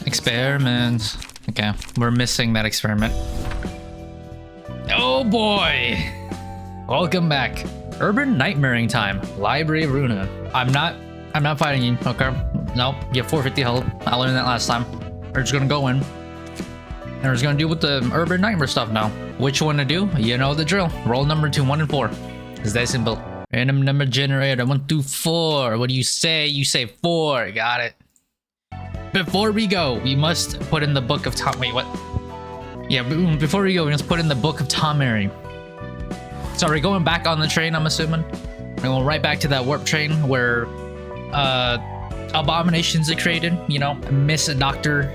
Experiments. Okay, we're missing that experiment. Oh boy! Welcome back. Urban nightmaring time. Library of Ruina. I'm not fighting you, okay? Nope, you have 450 health. I learned that last time. We're just gonna go in. And we're just gonna deal with the urban nightmare stuff now. Which one to do? You know the drill. Roll number 2, 1 and 4. It's that simple. Random number generator, 1 through 4. What do you say? You say 4. Got it. Before we go, we must put in the book of Tom. Wait, what? Yeah, before we go, we must put in the book of Tom Mary. So we're going back on the train, I'm assuming. We're going right back to that warp train where abominations are created. You know, Miss Doctor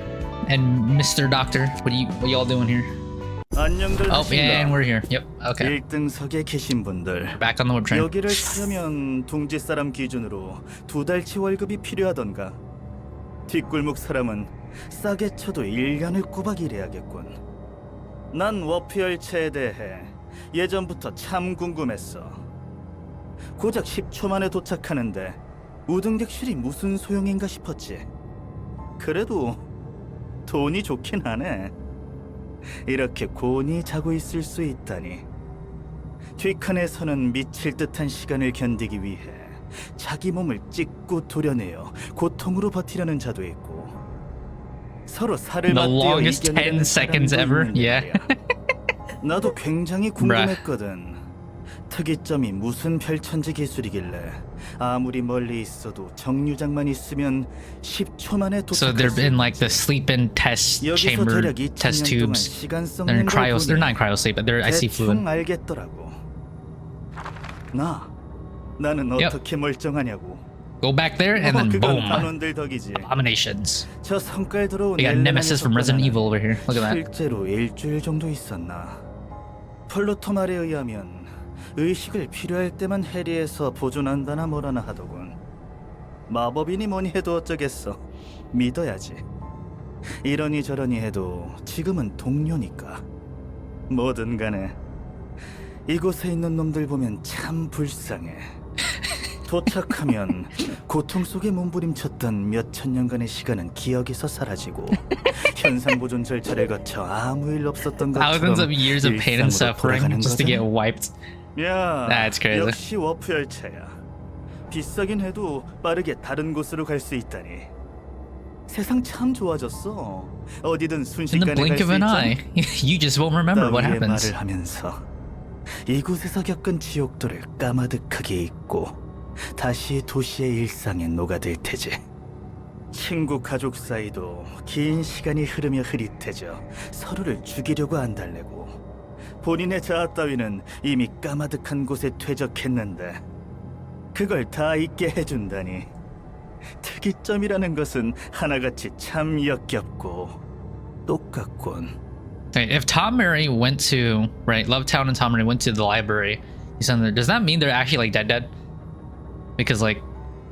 and Mr. Doctor. What y'all doing here? Oh, yeah, and we're here. Yep. Okay. 1등석에 계신 분들. Back on the warp train. 여기를 타려면 동지 사람 기준으로 2달치 월급이 필요하던가. 뒷골목 사람은 싸게 쳐도 1년을 꼬박 일해야겠군. 난 워프 열차에 대해 예전부터 참 궁금했어. 고작 10초 만에 도착하는데 우등객실이 무슨 소용인가 싶었지. 그래도 돈이 좋긴 하네. 이렇게 곤히 자고 있을 수 있다니. 뒷칸에서는 미칠 듯한 시간을 견디기 위해 자기 몸을 찢고 도려내어 고통으로 버티려는 자도 있고 서로 살을 The 맞대어 longest 10 이겨내는 seconds 사람도 ever? 있는 Yeah. 거야. 나도 굉장히 궁금했거든. 특이점이 무슨 별천지 기술이길래 아무리 멀리 있어도 정류장만 있으면 10초 만에 So 도착할 they're 수 in like the 있지. sleep in test 여기서 chamber, 대략 test 2000년 동안 tubes. 시간 They're in 썩는 걸 cryo. They're 보니 not cryo sleep, but they're IC fluid. 대충 알겠더라고. 나는 Yep. 어떻게 멀쩡하냐고. Go back there and then 그건 boom. 단원들 덕이지. Abominations. 저 성깔 들어온 We got Nemesis from Resident Evil over here. Look at that. 실제로 일주일 정도 있었나. 플루토 말에 의하면 의식을 필요할 때만 해리에서 보존한다나 뭐라나 하더군. 마법이니 뭐니 해도 어쩌겠어. 믿어야지. 이러니 저러니 해도 지금은 동료니까. 뭐든 간에 이곳에 있는 놈들 보면 참 불쌍해. 도착하면 고통 속에 몸부림쳤던 몇천 년간의 시간은 기억에서 사라지고 현상 보존 절차를 거쳐 아무 일 없었던 것처럼 Thousands of years of pain and 일상으로 suffering 돌아가는 just to get 거잖아. wiped. 야, That's crazy. 역시 워프 열차야. 비싸긴 해도 빠르게 다른 곳으로 갈 수 있다니. 세상 참 좋아졌어. 어디든 In the 순식간에 갈 blink 수 of an 있잖아. eye. You just won't remember what 따위의 happens. 말을 하면서 이곳에서 겪은 지옥도를 까마득하게 잊고 다시 도시의 일상에 녹아들 테지. 친구 가족 사이도 긴 시간이 흐르며 흐릿해져 서로를 죽이려고 안달내고 본인의 자아 따위는 이미 까마득한 곳에 퇴적했는데 그걸 다 잊게 해준다니. 특이점이라는 것은 하나같이 참 역겹고 똑같군. Wait, if Tom Mary went to Love Town and Tom Mary went to the library, does that mean they're actually like dead? Because like,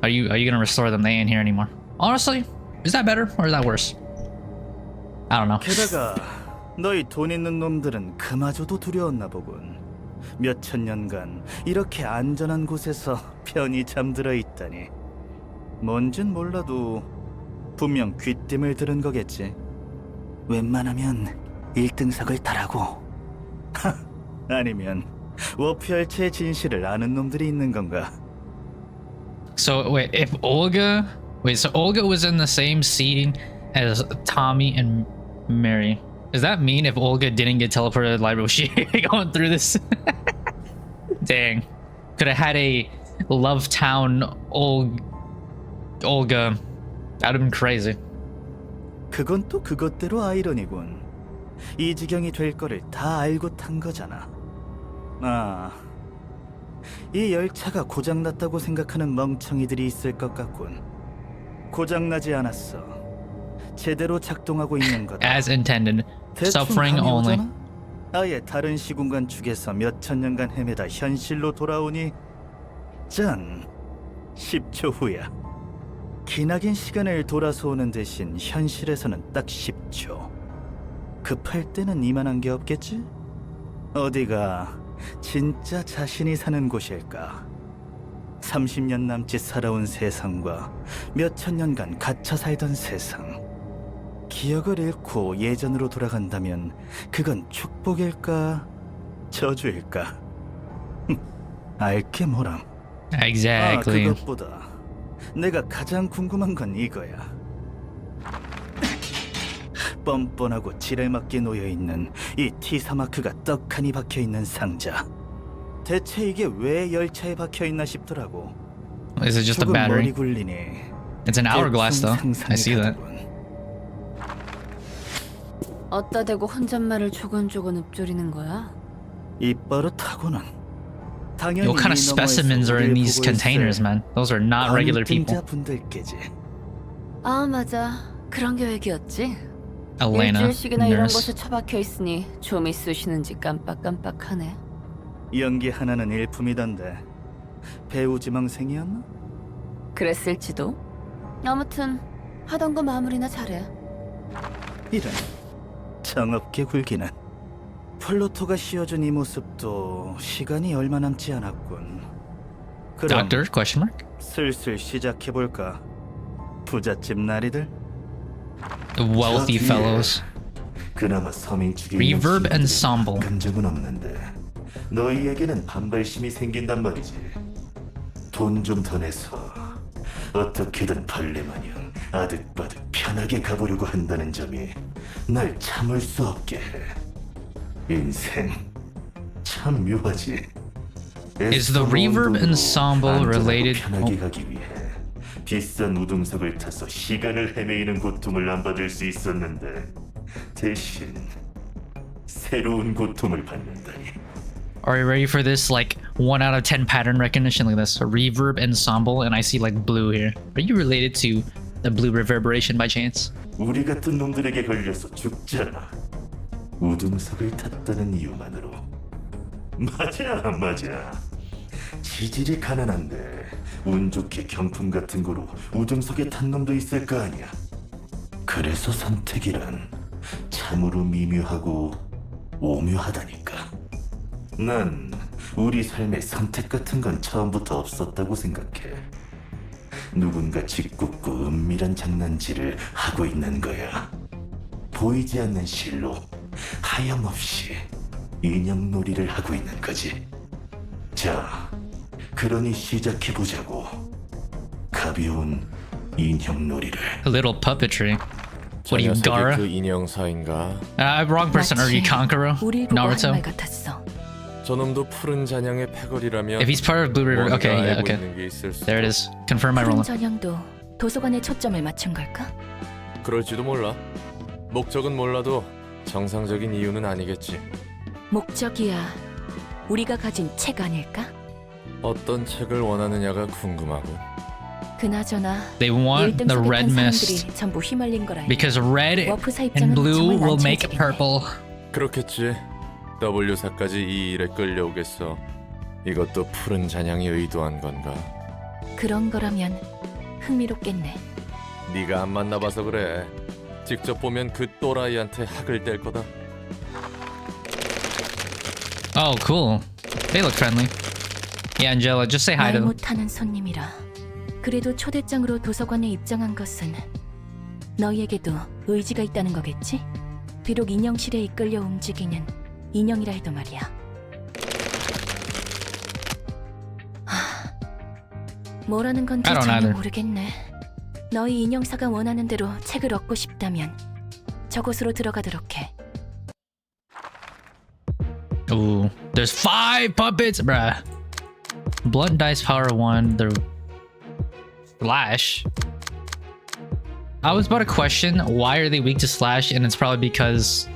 are you gonna restore them? They ain't here anymore. Honestly, is that better or is that worse? I don't know. 게다가 너희 돈 있는 놈들은 그마저도 두려웠나 보군. 몇천 년간 이렇게 안전한 곳에서 편히 잠들어 있다니. 뭔진 몰라도 분명 귀띔을 들은 거겠지. 웬만하면 1등석을 타라고. 아니면 워프 열차의 진실을 아는 놈들이 있는 건가? So wait, so Olga was in the same seating as Tommy and Mary. Does that mean if Olga didn't get teleported to the library, was she going through this? Dang. Could have had a Love Town Olga. That'd have been crazy. 그건 또 그것대로 아이러니군. 이 지경이 될 거를 다 알고 탄 거잖아. 이 열차가 고장났다고 생각하는 멍청이들이 있을 것 같군. 고장나지 않았어. 제대로 작동하고 있는 거다. As intended. 대충 Suffering 감이 only. 오잖아? 아예 다른 시공간 축에서 몇천 년간 헤매다 현실로 돌아오니 짠! 10초 후야. 기나긴 시간을 돌아서 오는 대신 현실에서는 딱 10초. 급할 때는 이만한 게 없겠지? 어디가 진짜 자신이 사는 곳일까? 30년 남짓 살아온 세상과 몇천 년간 갇혀 살던 세상. 기억을 잃고 예전으로 돌아간다면 그건 축복일까 저주일까? 알게 뭐람. Exactly. 그것보다 내가 가장 궁금한 건 이거야. 뻔뻔하고 지레맞게 놓여있는 이 T사 마크가 떡하니 박혀있는 상자. 대체 이게 왜 열차에 박혀있나 싶더라고. Is it just a 조금 battery? 머리 굴리니 It's an hourglass though. 대충 I see that. 가더군. 어따 대고 혼잣말을 조곤조곤 읊조리는 거야? 입버릇하고는 당연히 What kind of 이 너머에서 specimens are in 우리를 these 보고 containers, 있을 man? Those are not regular people. 관등자분들께지. 아 맞아 그런 계획이었지. Elena, 일주일씩이나 이런 nurse. 곳에 처박혀 있으니 좀이 쑤시는지 깜빡깜빡하네. 연기 하나는 일품이던데 배우 지망생이었나? 그랬을지도. 아무튼 하던 거 마무리나 잘해. 이런 정없게 굴기는. 플루토가 씌워준 이 모습도 시간이 얼마 남지 않았군. 그럼 Doctor? Question mark? 슬슬 시작해볼까? 부잣집 나리들? Wealthy fellows. 그나마 서민 축의 Reverb 인형 ensemble. 감정은 없는데 너희에게는 반발심이 생긴단 말이지. 돈 좀 더 내서 어떻게든 벌레마냥 아득바득 편하게 가보려고 한다는 점이 날 참을 수 없게 해. 인생 참 묘하지. Is the reverb ensemble related? 편하게 Oh, 가기 위해 비싼 우등석을 타서 시간을 헤매이는 고통을 안 받을 수 있었는데 대신 새로운 고통을 받는다니. are you ready for this? Like 1 out of 10 pattern recognition. Look at this. A reverb ensemble, and I see like blue here. Are you related to the blue reverberation by chance? 우리 같은 놈들에게 걸려서 죽잖아. 우등석을 탔다는 이유만으로. 맞아. 지질이 가난한데 운 좋게 경품 같은 거로 우등석에 탄 놈도 있을 거 아니야. 그래서 선택이란 참으로 미묘하고 오묘하다니까. 난 우리 삶에 선택 같은 건 처음부터 없었다고 생각해. 누군가 짓궂고 은밀한 장난질을 하고 있는 거야. 보이지 않는 실로 하염없이 인형놀이를 하고 있는 거지. 자, 그러니 시작해보자고. 가벼운 인형놀이를. A little puppetry. 저 What are you, 녀석이 Gara? 그 인형사인가? Wrong person. Are you Kankuro? 우릴 보고 하는 Naruto? 말 같았어. 저놈도 푸른 잔향의 패거리라면 If he's part of Blue River, 뭔가 okay, yeah, 알고 okay. 있는 게 있을 수도. There it is. Confirm my 푸른 roll. 전형도 도서관에 초점을 맞춘 걸까? 그럴지도 몰라. 목적은 몰라도 정상적인 이유는 아니겠지. 목적이야 우리가 가진 책 아닐까? 어떤 책을 원하느냐가 궁금하고. 그나저나 They want the 1등석에 red 탄 mist 사람들이 전부 휘말린 거라. because red 워프사 and 입장은 blue 정말 will make 난처해지겠네. purple. 그렇겠지. W사까지 이 일에 끌려오겠어. 이것도 푸른 잔향이 의도한 건가? 그런 거라면 흥미롭겠네. 네가 안 만나봐서 그래. 직접 보면 그 또라이한테 학을 뗄 거다. Oh, cool. They look friendly. Yeah, Angela, just say hi 말 to them. 못하는 손님이라. 그래도 초대장으로 도서관에 입장한 것은 너희에게도 의지가 있다는 거겠지? 비록 인형실에 이끌려 움직이는 인형이라 해도 말이야. 뭐라는 건지 I don't 전혀 either. 모르겠네. 너희 인형사가 원하는 대로 책을 얻고 싶다면 저곳으로 들어가도록 해. Ooh, there's 5 puppets, bruh. Blunt dice power 1. The slash. I was about to question why are they weak to slash, and it's probably because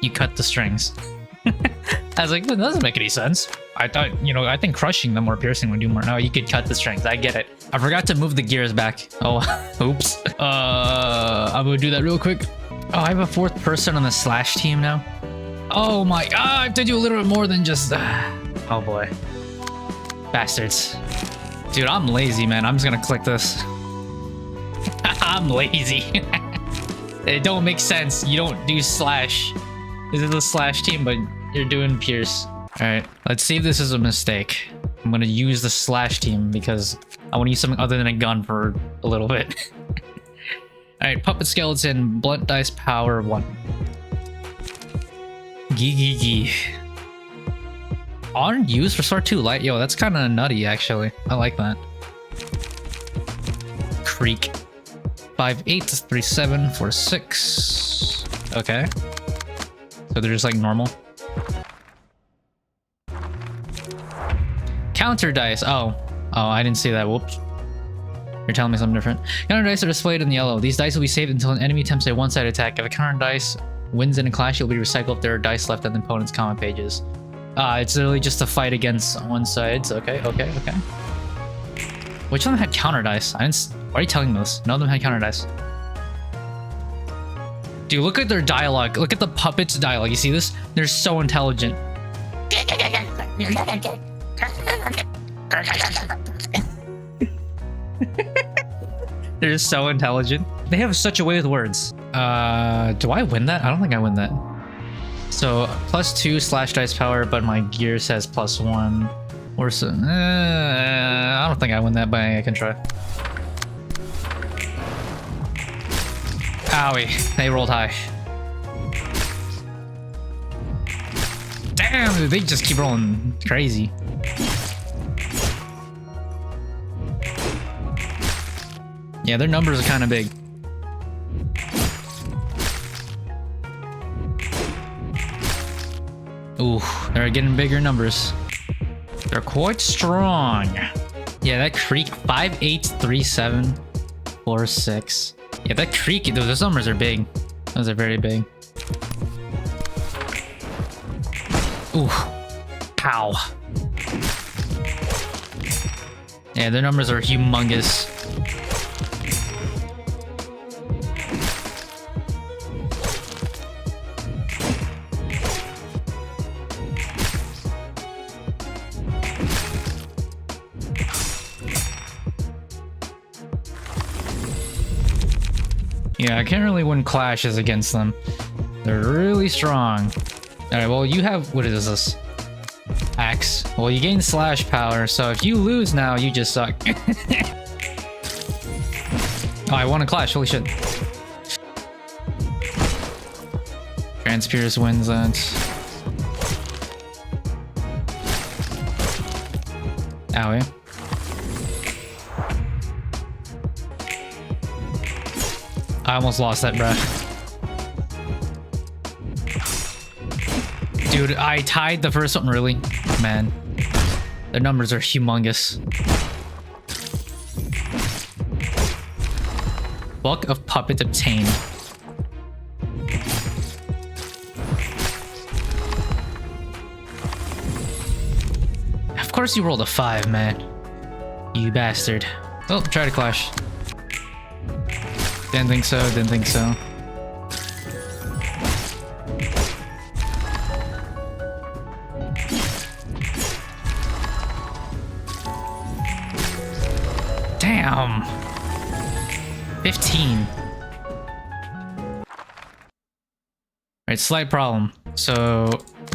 you cut the strings. I was like, that doesn't make any sense. I thought, I think crushing them or piercing would do more. No, you could cut the strings. I get it. I forgot to move the gears back. Oh, oops. I'm gonna do that real quick. Oh, I have a 4th person on the slash team now. Oh my, I have to do a little bit more than just, oh boy. Bastards. Dude, I'm lazy, man. I'm just gonna click this. I'm lazy. It don't make sense. You don't do slash. This is the slash team, but you're doing pierce. Alright, let's see if this is a mistake. I'm gonna use the slash team because I want to use something other than a gun for a little bit. Alright, Alright, puppet skeleton, blunt dice power 1. Gee. On use for sort 2 light. Yo, that's kind of nutty actually. I like that. Creek. 5, 8, 3, 7, 4, 6. Okay. So they're just like normal. Counter dice. Oh, I didn't see that. Whoops. You're telling me something different. Counter dice are displayed in yellow. These dice will be saved until an enemy attempts a one-sided attack. If a counter dice wins in a clash, you'll be recycled if there are dice left on the opponent's comment pages. It's literally just a fight against one side. Okay. Which of them had counter dice? Why are you telling me this? None of them had counter dice. Dude, look at their dialogue. Look at the puppets' dialogue. You see this? They're so intelligent. They're so intelligent. They have such a way with words. Do I win that? I don't think I win that. So +2 slash dice power, but my gear says +1. Or so. I don't think I win that, but I can try. Owie, they rolled high. Damn, dude, they just keep rolling crazy. Yeah, their numbers are kind of big. Ooh, they're getting bigger numbers. They're quite strong. Yeah, that creek 5, 8, 3, 7, 4, 6. Yeah, that creek, those numbers are big. Those are very big. Ooh. Pow. Yeah, their numbers are humongous. Yeah, I can't really win clashes against them. They're really strong. Alright, well, you have... What is this? Axe. Well, you gain slash power, so if you lose now, you just suck. Oh, I won a clash. Holy shit. Transpierce wins that. Owie. I almost lost that, bruh. Dude, I tied the first one, really? Man. Their numbers are humongous. Book of Puppet obtained. Of course you rolled a 5, man. You bastard. Oh, try to clash. Didn't think so, didn't think so. Damn. 15. Right, slight problem. So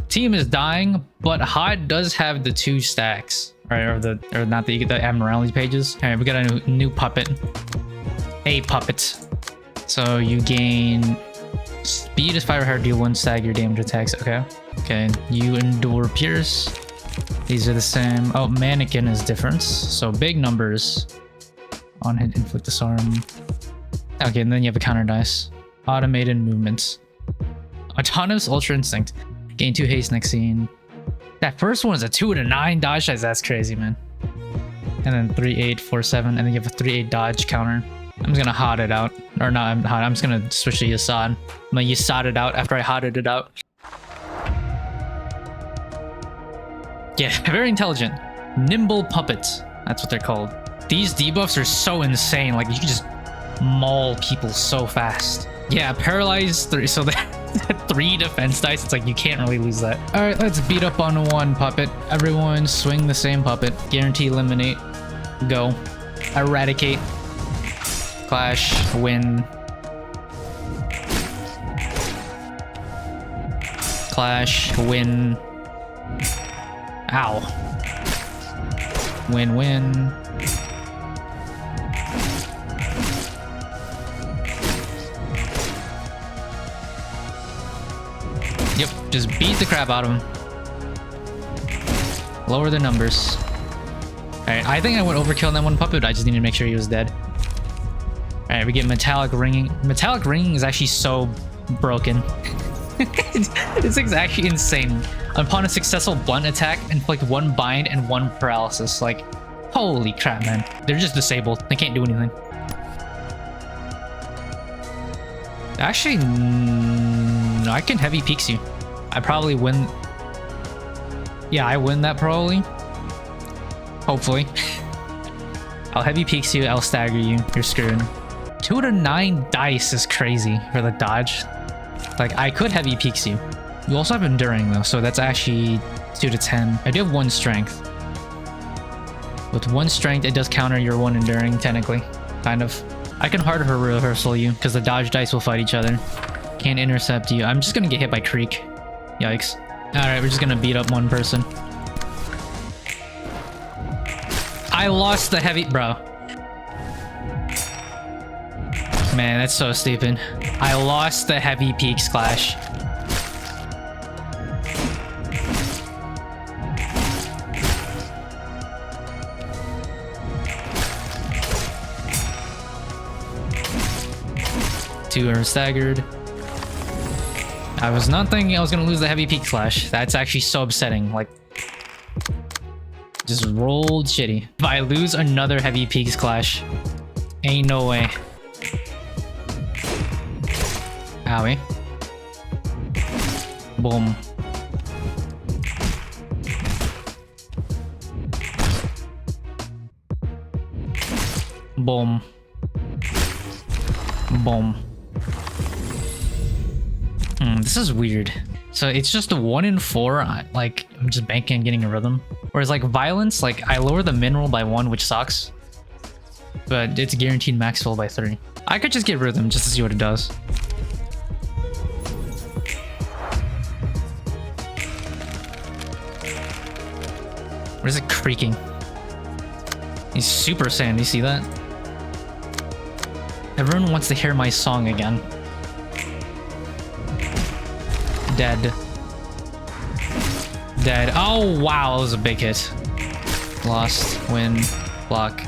team is dying, but HOD does have the 2 stacks. Right, or not the Admiralty pages. Alright, we got a new puppet. A puppet. So you gain speed is 5 or higher, deal 1 stagger damage attacks. Okay, you endure pierce. These are the same. Oh, mannequin is different. So big numbers on hit, inflict disarm. Okay, and then you have a counter dice. Automated movements. Autonomous ultra instinct. Gain 2 haste next scene. That first one is a 2 and a 9 dodge dice. That's crazy, man. And then 3, 8, 4, 7, and then you have a 3, 8 dodge counter. I'm just gonna HOD it out. Or not, I'm just gonna switch to Yasad. I'm gonna Yasad it out after I HOD'd it out. Yeah, very intelligent. Nimble puppets. That's what they're called. These debuffs are so insane. Like, you can just maul people so fast. Yeah, paralyzed 3. So that 3 defense dice. It's like you can't really lose that. All right, let's beat up on 1 puppet. Everyone swing the same puppet. Guarantee eliminate. Go. Eradicate. Clash, win. Clash, win. Ow. Win, win. Yep, just beat the crap out of them. Lower their numbers. Alright, I think I went overkill on that one puppet. I just needed to make sure he was dead. Alright, we get metallic ringing. Metallic ringing is actually so broken. It's actually insane. Upon a successful blunt attack, inflict 1 bind and 1 paralysis. Like, holy crap, man. They're just disabled. They can't do anything. Actually, no, I can heavy peeks you. I probably win. Yeah, I win that probably. Hopefully. I'll heavy peeks you, I'll stagger you. You're screwed. 2 to 9 dice is crazy for the dodge. Like, I could heavy peeks you. You also have enduring though, so that's actually 2 to 10. I do have 1 strength. With 1 strength, it does counter your 1 enduring, technically. Kind of. I can hard rehearsal you, because the dodge dice will fight each other. Can't intercept you. I'm just gonna get hit by Creek. Yikes. Alright, we're just gonna beat up 1 person. I lost the heavy... Bro. Man, that's so stupid. I lost the heavy peaks clash. Two are staggered. I was not thinking I was gonna lose the heavy peak slash. That's actually so upsetting. Like, just rolled shitty. If I lose another heavy peaks clash, ain't no way. Owie. Boom. Boom. Boom. This is weird. So it's just a 1 in 4. Like, I'm just banking on getting a rhythm. Whereas like violence, like I lower the mineral by 1, which sucks. But it's guaranteed max fill by 3. I could just get rhythm just to see what it does. What is it creaking? He's Super Saiyan, you see that? Everyone wants to hear my song again. Dead. Dead. Oh, wow, that was a big hit. Lost. Win. Block.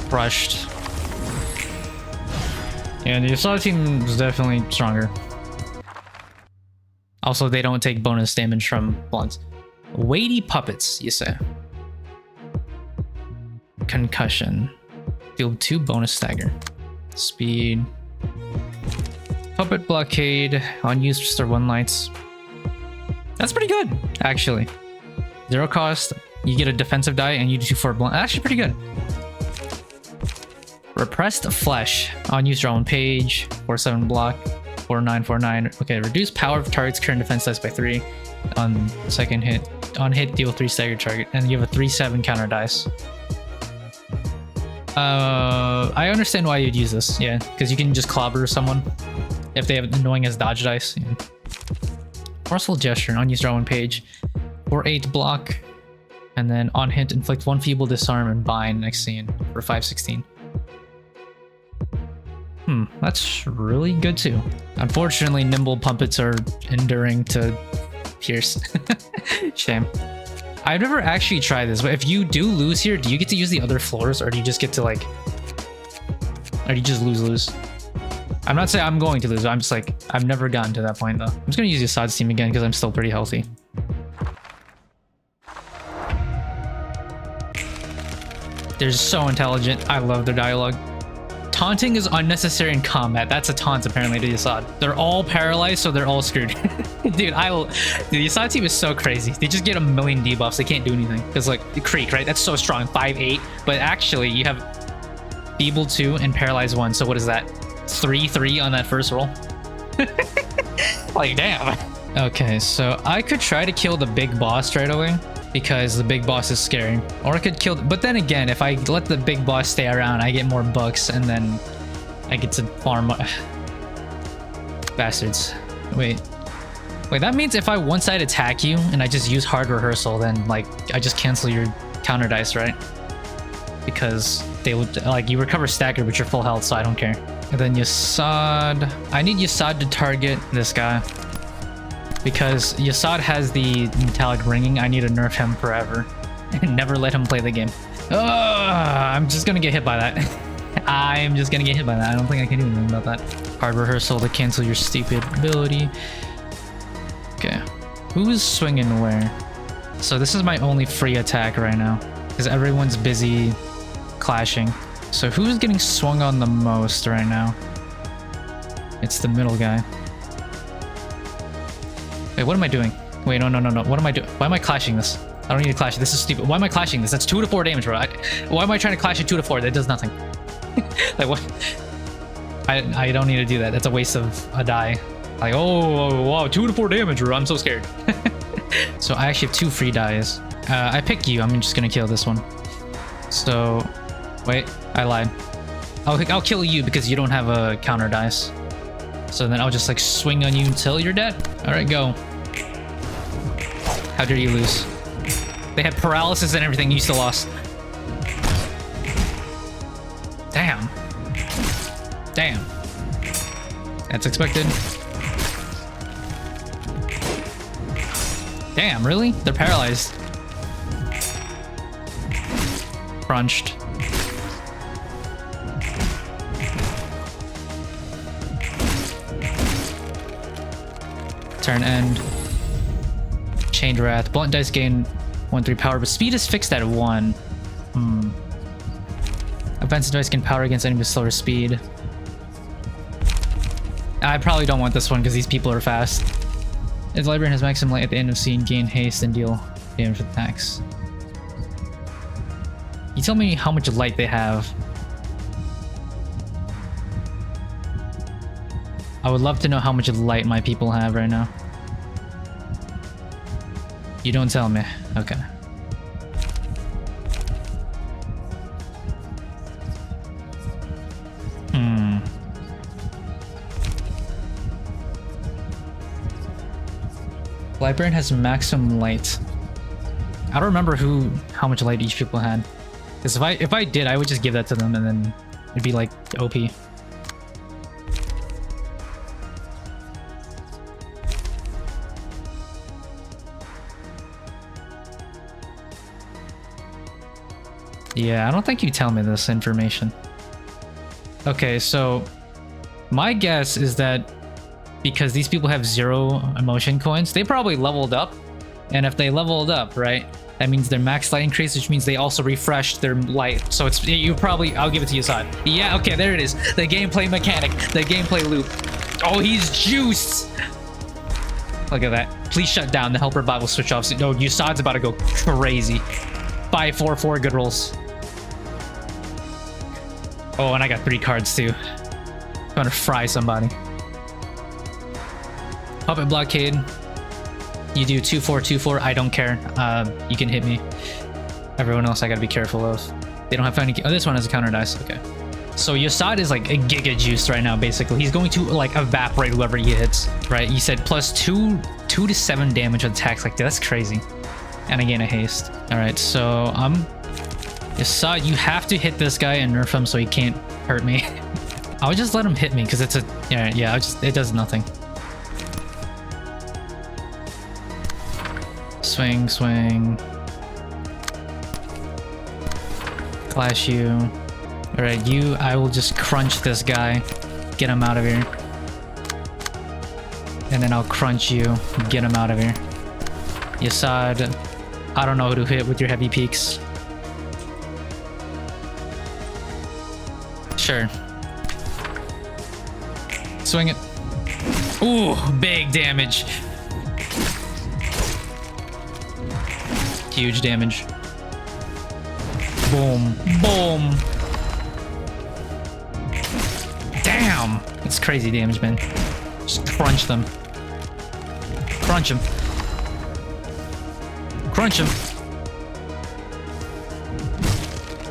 Crushed. Yeah, the Assault team is definitely stronger. Also, they don't take bonus damage from blunts. Weighty puppets, you say. Concussion. Deal 2 bonus stagger. Speed. Puppet blockade. Unused restore 1 lights. That's pretty good, actually. 0 cost. You get a defensive die and you do 2 blunt. Actually pretty good. Repressed flesh. Unused draw 1 page. 4/7 block. 4/9 4/9. Okay, reduce power of target's current defense dice by 3 on second hit. On hit, deal 3 stagger target, and you have a 3/7 counter dice. I understand why you'd use this, yeah, because you can just clobber someone if they have annoying as dodge dice. Yeah. Forceful gesture, unused draw 1 page, 4/8 block, and then on hit, inflict 1 feeble disarm and bind next scene for 5/16. That's really good too. Unfortunately, nimble puppets are enduring to pierce. Shame. I've never actually tried this, but if you do lose here, do you get to use the other floors, or do you just get to like... Or do you just lose? I'm not saying I'm going to lose, I'm just like... I've never gotten to that point though. I'm just gonna use the Assad's team again because I'm still pretty healthy. They're so intelligent. I love their dialogue. Taunting is unnecessary in combat. That's a taunt apparently to the Assad. They're all paralyzed, so they're all screwed. Dude, the Assad team is so crazy. They just get a million debuffs. They can't do anything. Because like the Creek, right? That's so strong, 5/8. But actually, you have Feeble 2 and Paralyzed 1. So what is that? 3/3 on that first roll. Like damn. Okay, so I could try to kill the big boss right away, because the big boss is scary. Or I could kill... But then again, if I let the big boss stay around, I get more bucks, and then I get to farm... Bastards. Wait, that means if I one-side attack you, and I just use hard rehearsal, then, like, I just cancel your counter dice, right? Because they would like you recover staggered with your full health, so I don't care. And then Yasad, I need Yasad to target this guy because Yasad has the metallic ringing. I need to nerf him forever and never let him play the game. I'm just gonna get hit by that. I'm just gonna get hit by that. I don't think I can do anything about that. Hard rehearsal to cancel your stupid ability. Okay, who's swinging where? So this is my only free attack right now because everyone's busy clashing. So who's getting swung on the most right now? It's the middle guy. Wait, what am I doing? Wait, no. What am I doing? Why am I clashing this? I don't need to clash it. This is stupid. Why am I clashing this? That's 2 to 4 damage, bro. Why am I trying to clash it 2 to 4? That does nothing. Like what? I don't need to do that. That's a waste of a die. Like, oh wow, 2 to 4 damage, bro. I'm so scared. So I actually have 2 free dies. I pick you. I'm just gonna kill this one. So, wait, I lied. I'll kill you because you don't have a counter dice. So then I'll just like swing on you until you're dead. All right, go. How dare you lose? They had paralysis and everything. You still lost. Damn. Damn. That's expected. Damn, really? They're paralyzed. Crunched. Turn end. Chained Wrath. Blunt dice gain 1/3 power, but speed is fixed at 1. Offensive dice gain power against enemies with slower speed. I probably don't want this one because these people are fast. If the librarian has maximum light at the end of scene, gain haste and deal damage with attacks. You tell me how much light they have. I would love to know how much light my people have right now. You don't tell me. Okay. Librarian has maximum light. I don't remember how much light each people had. Because if I did, I would just give that to them and then it'd be like OP. Yeah, I don't think you tell me this information. Okay, so my guess is that because these people have 0 emotion coins, they probably leveled up. And if they leveled up, right, that means their max light increased, which means they also refreshed their light. So it's you probably, I'll give it to you, Asad. Yeah, okay, there it is. The gameplay mechanic, the gameplay loop. Oh, he's juiced. Look at that. Please shut down. The helper bot will switch off. No, Usad's about to go crazy. 5, 4, 4 good rolls. Oh, and I got 3 cards too. I'm gonna fry somebody. Puppet blockade. You do 2/4, 2/4. I don't care. You can hit me. Everyone else I gotta be careful of. They don't have any. Oh, this one has a counter dice. Okay. So Yasad is like a giga juice right now, basically. He's going to like evaporate whoever he hits, right? You said plus 2 to 7 damage with attacks like that. That's crazy. And I gain a haste. All right, so Yasad, you have to hit this guy and nerf him so he can't hurt me. I would just let him hit me because it's a yeah. It does nothing. Swing, swing. Clash you. All right, you. I will just crunch this guy, get him out of here, and then I'll crunch you, get him out of here. Yasad, I don't know who to hit with your heavy peaks. Sure. Swing it. Ooh, big damage. Huge damage. Boom. Boom. Damn. That's crazy damage, man. Just crunch them. Crunch him. Crunch him.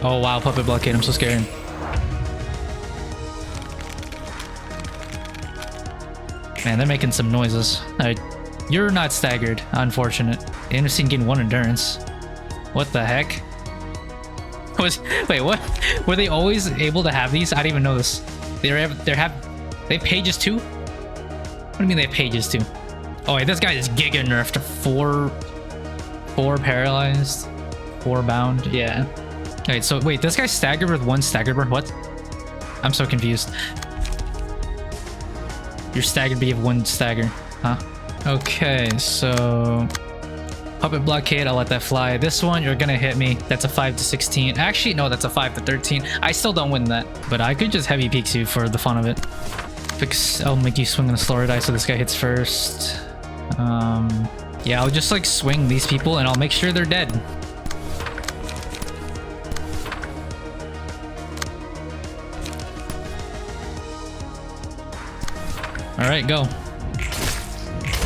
Oh, wow. Puppet blockade. I'm so scared. Man, they're making some noises. Alright. You're not staggered. Unfortunate. The Anderson gained 1 endurance. What the heck? Wait, what? Were they always able to have these? I didn't even know this. They have pages too? What do you mean they have pages too? Oh wait, this guy is giga nerfed. Four paralyzed, 4 bound. Yeah. Wait, so wait, this guy's staggered with 1 staggered burn. What? I'm so confused. You're staggered, but you have 1 stagger, huh? Okay, so puppet blockade, I'll let that fly. This one, you're gonna hit me. That's a 5 to 16. Actually, no, that's a 5 to 13. I still don't win that, but I could just heavy peeks you for the fun of it. I'll make you swing on a slower die so this guy hits first. Yeah, I'll just like swing these people and I'll make sure they're dead. All right, go.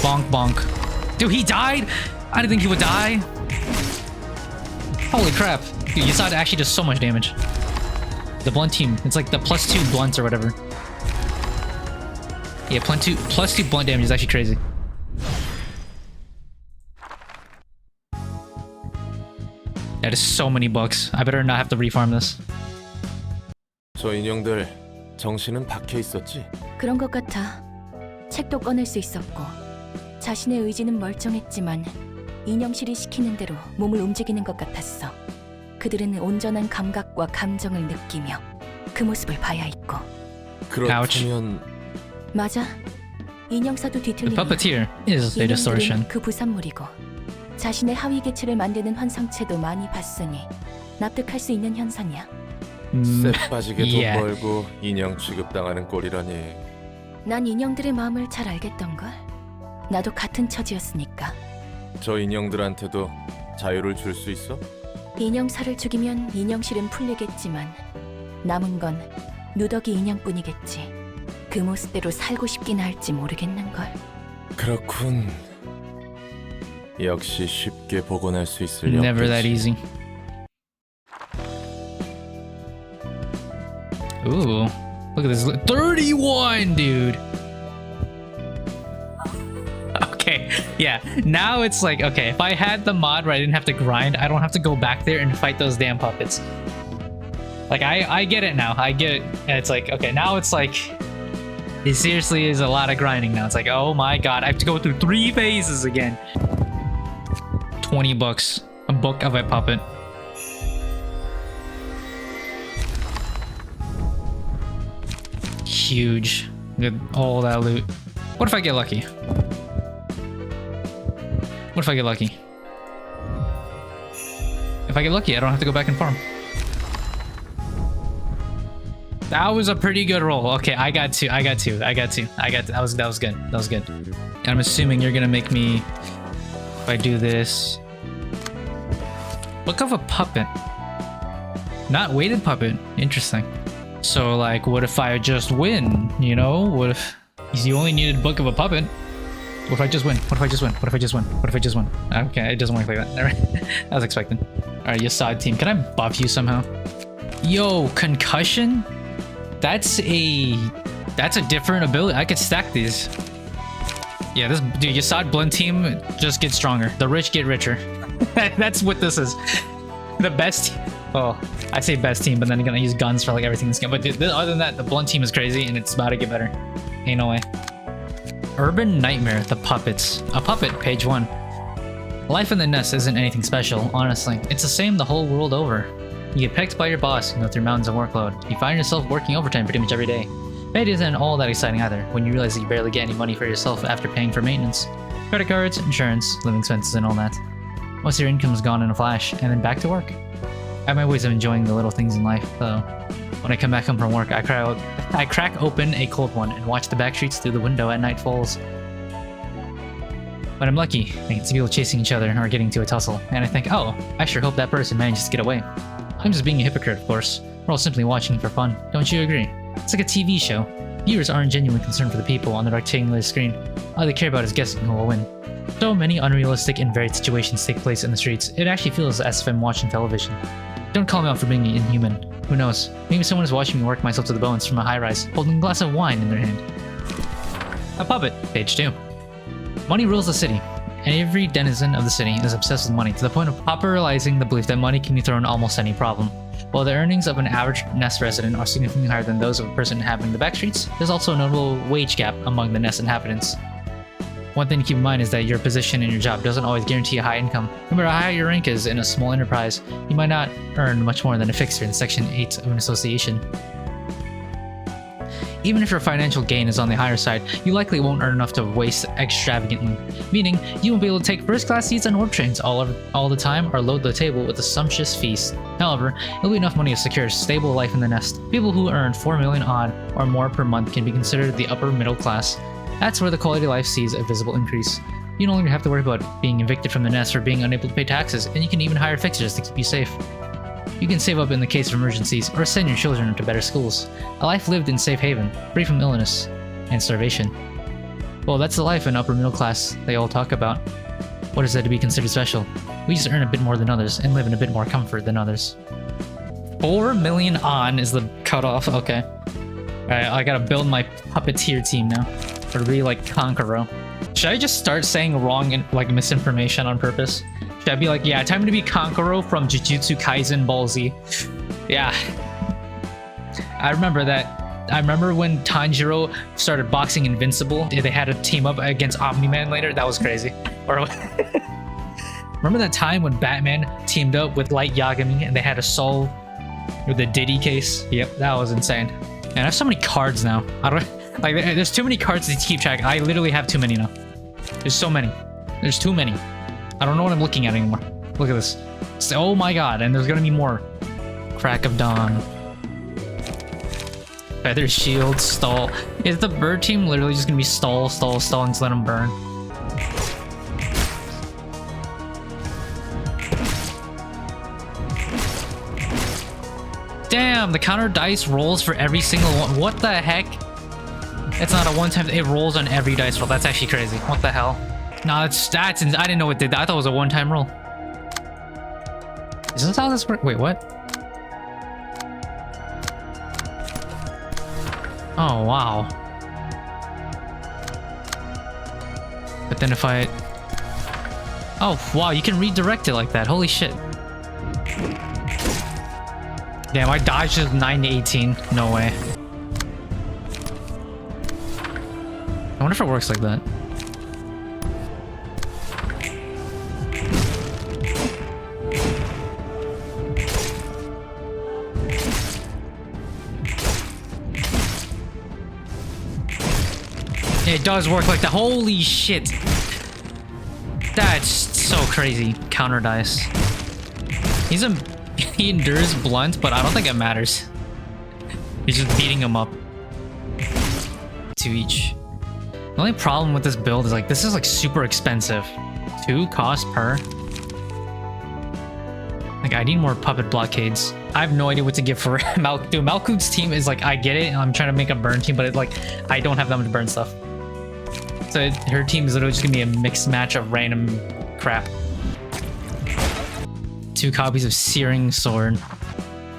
Bonk, bonk. Dude, he died? I didn't think he would die. Holy crap. Dude, Yasad actually does so much damage. The blunt team, it's like the +2 blunts or whatever. Yeah, +2 blunt damage is actually crazy. That is so many bucks. I better not have to refarm this. 저 인형들 정신은 박혀 있었지? 그런 것 같아. 책도 꺼낼 수 있었고 자신의 의지는 멀쩡했지만 인형실이 시키는 대로 몸을 움직이는 것 같았어. 그들은 온전한 감각과 감정을 느끼며 그 모습을 봐야 했고. 그렇다면 맞아. 인형사도 The 뒤틀리면 puppeteer is a distortion. 인형들은 그 부산물이고 자신의 하위 개체를 만드는 환상체도 많이 봤으니 납득할 수 있는 현상이야. 쎄 빠지게 돈 yeah. 벌고 인형 취급당하는 꼴이라니. 난 인형들의 마음을 잘 알겠던걸. 나도 같은 처지였으니까. 저 인형들한테도 자유를 줄 수 있어? 인형사를 죽이면 인형실은 풀리겠지만 남은 건 누더기 인형뿐이겠지. 그 모습대로 살고 싶긴 할지 모르겠는걸. 그렇군. 역시 쉽게 복원할 수 있을 리 Never that 없겠지. easy. Ooh, look at this. 31, dude. Okay, yeah. Now it's like, okay, if I had the mod where I didn't have to grind, I don't have to go back there and fight those damn puppets. Like, I get it now. I get it. And it's like, okay, now it's like, it seriously is a lot of grinding now. It's like, oh my god, I have to go through 3 phases again. 20 bucks. A book of a puppet. Huge. Get all that loot. What if I get lucky? What if I get lucky? If I get lucky, I don't have to go back and farm. That was a pretty good roll. Okay, I got two. That was good. That was good. And I'm assuming you're gonna make me, if I do this, book of a puppet. Not weighted puppet. Interesting. So like, what if I just win? You know, what if you only needed book of a puppet? What if I just win? What if I just win? What if I just win? What if I just win? Okay, it doesn't work like that. Never. I was expecting. All right, Yasad team, can I buff you somehow? Yo, concussion? That's a different ability. I could stack these. Yeah, this dude, Yasad Blend team just gets stronger. The rich get richer. That's what this is. The best. Oh, I say best team, but then I'm gonna use guns for like everything in this game. But dude, other than that, the Blunt team is crazy and it's about to get better. Ain't no way. Urban Nightmare, the puppets. A puppet, page 1. Life in the nest isn't anything special, honestly. It's the same the whole world over. You get picked by your boss and go through mountains of workload. You find yourself working overtime pretty much every day. It isn't all that exciting either, when you realize that you barely get any money for yourself after paying for maintenance. Credit cards, insurance, living expenses, and all that. Most of your income is gone in a flash, and then back to work. I have my ways of enjoying the little things in life, though. When I come back home from work, I crack open a cold one and watch the back streets through the window at night falls. When I'm lucky, I can see people chasing each other or getting into a tussle, and I think, oh, I sure hope that person manages to get away. I'm just being a hypocrite, of course. We're all simply watching for fun. Don't you agree? It's like a TV show. Viewers aren't genuinely concerned for the people on the rectangular screen. All they care about is guessing who will win. So many unrealistic and varied situations take place in the streets. It actually feels as if I'm watching television. Don't call me out for being inhuman. Who knows? Maybe someone is watching me work myself to the bones from a high-rise, holding a glass of wine in their hand. A puppet, page 2. Money rules the city, and every denizen of the city is obsessed with money to the point of popularizing the belief that money can be thrown almost any problem. While the earnings of an average Nest resident are significantly higher than those of a person inhabiting the back streets, there's also a notable wage gap among the Nest inhabitants. One thing to keep in mind is that your position in your job doesn't always guarantee a high income. No matter how high your rank is in a small enterprise, you might not earn much more than a fixer in Section 8 of an association. Even if your financial gain is on the higher side, you likely won't earn enough to waste extravagantly, meaning you won't be able to take first-class seats on warp trains all the time or load the table with a sumptuous feast. However, it'll be enough money to secure a stable life in the Nest. People who earn 4 million odd or more per month can be considered the upper middle class. That's where the quality of life sees a visible increase. You no longer have to worry about being evicted from the Nest or being unable to pay taxes, and you can even hire fixers to keep you safe. You can save up in the case of emergencies or send your children to better schools. A life lived in safe haven, free from illness and starvation. Well, that's the life in upper middle class they all talk about. What is that to be considered special? We just earn a bit more than others and live in a bit more comfort than others. 4 million on is the cutoff. Okay. Alright, I gotta build my puppeteer team now. Or be like Konkoro. Should I just start saying wrong and like misinformation on purpose? Should I be like, yeah, time to be Konkoro from Jujutsu Kaisen Ball Z? Yeah. I remember that. I remember when Tanjiro started boxing Invincible, they had to team up against Omni-Man later. That was crazy. Or remember that time when Batman teamed up with Light Yagami and they had to solve with the Diddy case? Yep, that was insane. Man, I have so many cards now. I don't like. There's too many cards to keep track. I literally have too many now. There's so many. There's too many. I don't know what I'm looking at anymore. Look at this. Oh my god, and there's gonna be more. Crack of Dawn. Feather Shield, stall. Is the bird team literally just gonna be stall, stall, stall, and just let them burn? Damn, the counter dice rolls for every single one. What the heck? It's not a one-time, it rolls on every dice roll. That's actually crazy. What the hell? No, that's I didn't know it did that. I thought it was a one-time roll. Is this how this works? Wait, what? Oh, wow. But then if I... Oh, wow, you can redirect it like that. Holy shit. Damn, I dodged it 9 to 18. No way. I wonder if it works like that. It does work like that. Holy shit. That's so crazy. Counter dice. He endures blunt, but I don't think it matters. He's just beating him up. 2 each. The only problem with this build is like this is like super expensive. 2 cost per. Like I need more puppet blockades. I have no idea what to give for Malk. Dude, Malkuth's team is like, I get it, and I'm trying to make a burn team, but it's like I don't have that much burn stuff. So her team is literally just gonna be a mixed match of random crap. 2 copies of Searing Sword.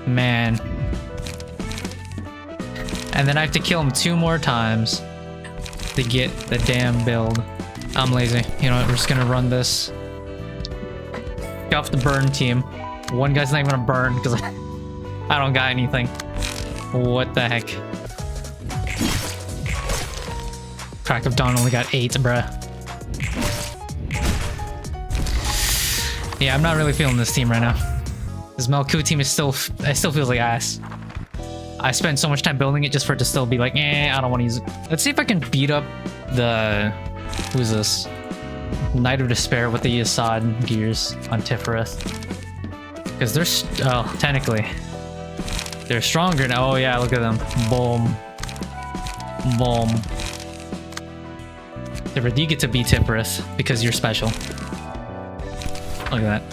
Man. And then I have to kill him 2 more times to get the damn build. I'm lazy. You know what? We're just gonna run this. Off the burn team. One guy's not even gonna burn because I don't got anything. What the heck? Crack of Dawn only got 8, bruh. Yeah, I'm not really feeling this team right now. This Malkuth team is still feels like ass. I spent so much time building it just for it to still be like, I don't want to use it. Let's see if I can beat up the... Who's this? Knight of Despair with the Assad gears on Tiphereth. Because they're... technically. They're stronger now. Oh yeah, look at them. Boom. Boom. Tiphereth, you get to be Tiphereth because you're special. Look at that.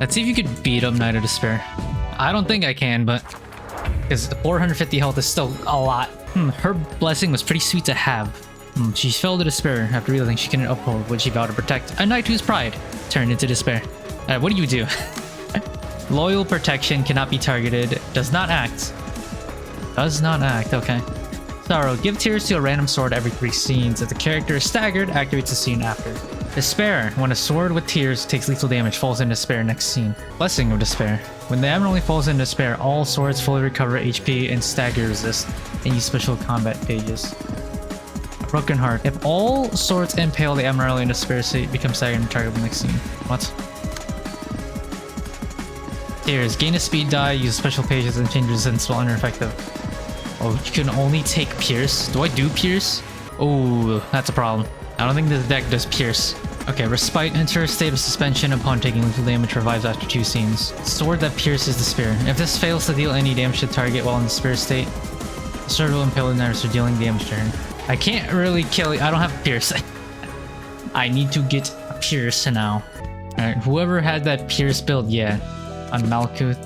Let's see if you could beat up Knight of Despair. I don't think I can, but... Because 450 health is still a lot. Her blessing was pretty sweet to have. She fell to despair after realizing she couldn't uphold what she vowed to protect. A knight whose pride turned into despair. Alright, what do you do? Loyal protection cannot be targeted. Does not act. Does not act, okay. Sorrow. Give tears to a random sword every 3 scenes. If the character is staggered, activates the scene after. Despair. When a sword with tears takes lethal damage, falls into despair. Next scene. Blessing of Despair. When the abnormally falls into despair, all swords fully recover HP and stagger resist and use special combat pages. Broken Heart. If all swords impale the abnormally in despair state, become staggered and targetable. Next scene. What? Tears. Gain a speed die, use special pages and change resistance while ineffective. Oh, you can only take Pierce? Do I do Pierce? Oh, that's a problem. I don't think this deck does Pierce. Okay, Respite. Enter a state of suspension upon taking lethal damage, revives after 2 scenes. Sword that pierces despair. If this fails to deal any damage to the target while in the despair state, the sword will impale the knives for dealing damage to her. I can't really kill it. I don't have Pierce. I need to get a Pierce now. Alright, whoever had that Pierce build, yeah. On Malkuth,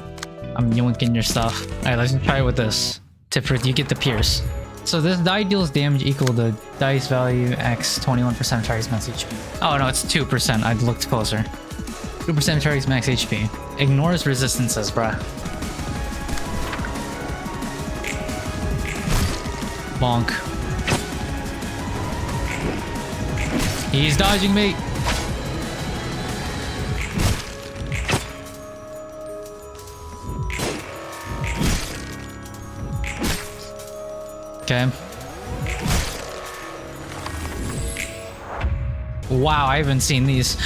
I'm yoinking your stuff. Alright, let's try it with this. Tiphereth, you get the Pierce. So this die deals damage equal to dice value x 21% of target's max HP. Oh no, it's 2%. I looked closer. 2% of target's max HP. Ignores resistances, bruh. Bonk. He's dodging me. Okay. Wow, I haven't seen these.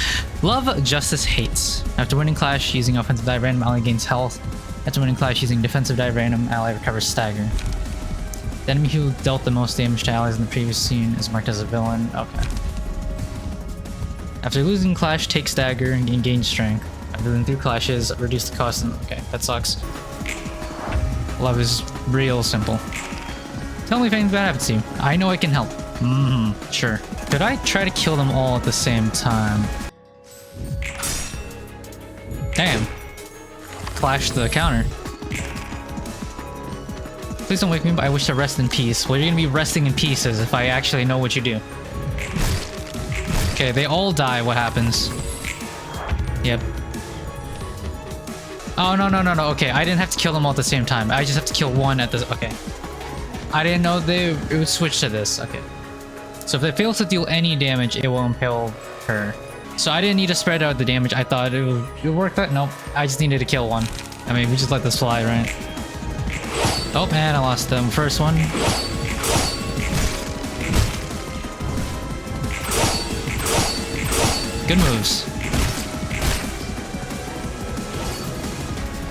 Love, Justice, Hates. After winning Clash using offensive die random, ally gains health. After winning Clash using defensive die random, ally recovers stagger. The enemy who dealt the most damage to allies in the previous scene is marked as a villain. Okay. After losing Clash, take stagger and gain strength. After losing 3 clashes, reduce the cost. Okay, that sucks. Love is real simple. Tell me if anything bad happens to you. I know I can help. Sure. Could I try to kill them all at the same time? Damn. Clash the counter. Please don't wake me up. I wish to rest in peace. Well, you're gonna be resting in pieces if I actually know what you do. Okay, they all die. What happens? Yep. Oh, no. Okay, I didn't have to kill them all at the same time. I just have to kill one at the... Okay. I didn't know it would switch to this. Okay. So if it fails to deal any damage, it will impale her. So I didn't need to spread out the damage. I thought it would work that. Nope. I just needed to kill one. I mean, we just let this fly, right? Oh, man, I lost the first one. Good moves.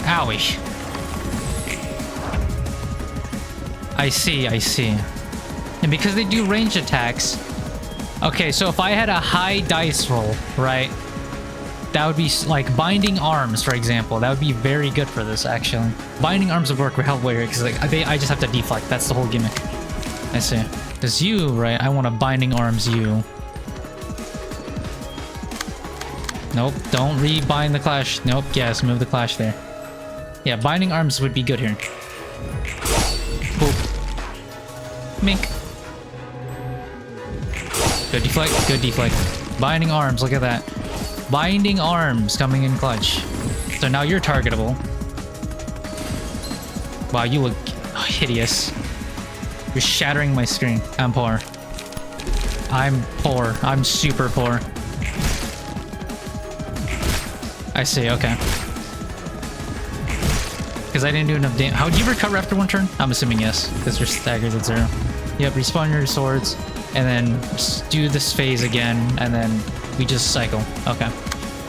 Owie. I see. And because they do range attacks... Okay, so if I had a high dice roll, right? That would be like Binding Arms, for example. That would be very good for this, actually. Binding Arms would work well here, because like, I just have to deflect. That's the whole gimmick. I see. Because you, right? I want to Binding Arms you. Nope, don't rebind the Clash. Nope, yes, move the Clash there. Yeah, Binding Arms would be good here. Boop. Mink. Good deflect. Binding Arms, look at that. Binding Arms coming in clutch. So now you're targetable. Wow, you look hideous. You're shattering my screen. I'm poor. I'm super poor. I see, okay. Because I didn't do enough damage. How do you recover after one turn? I'm assuming yes, because you're staggered at 0. Yep, respawn your swords, and then just do this phase again, and then we just cycle. Okay.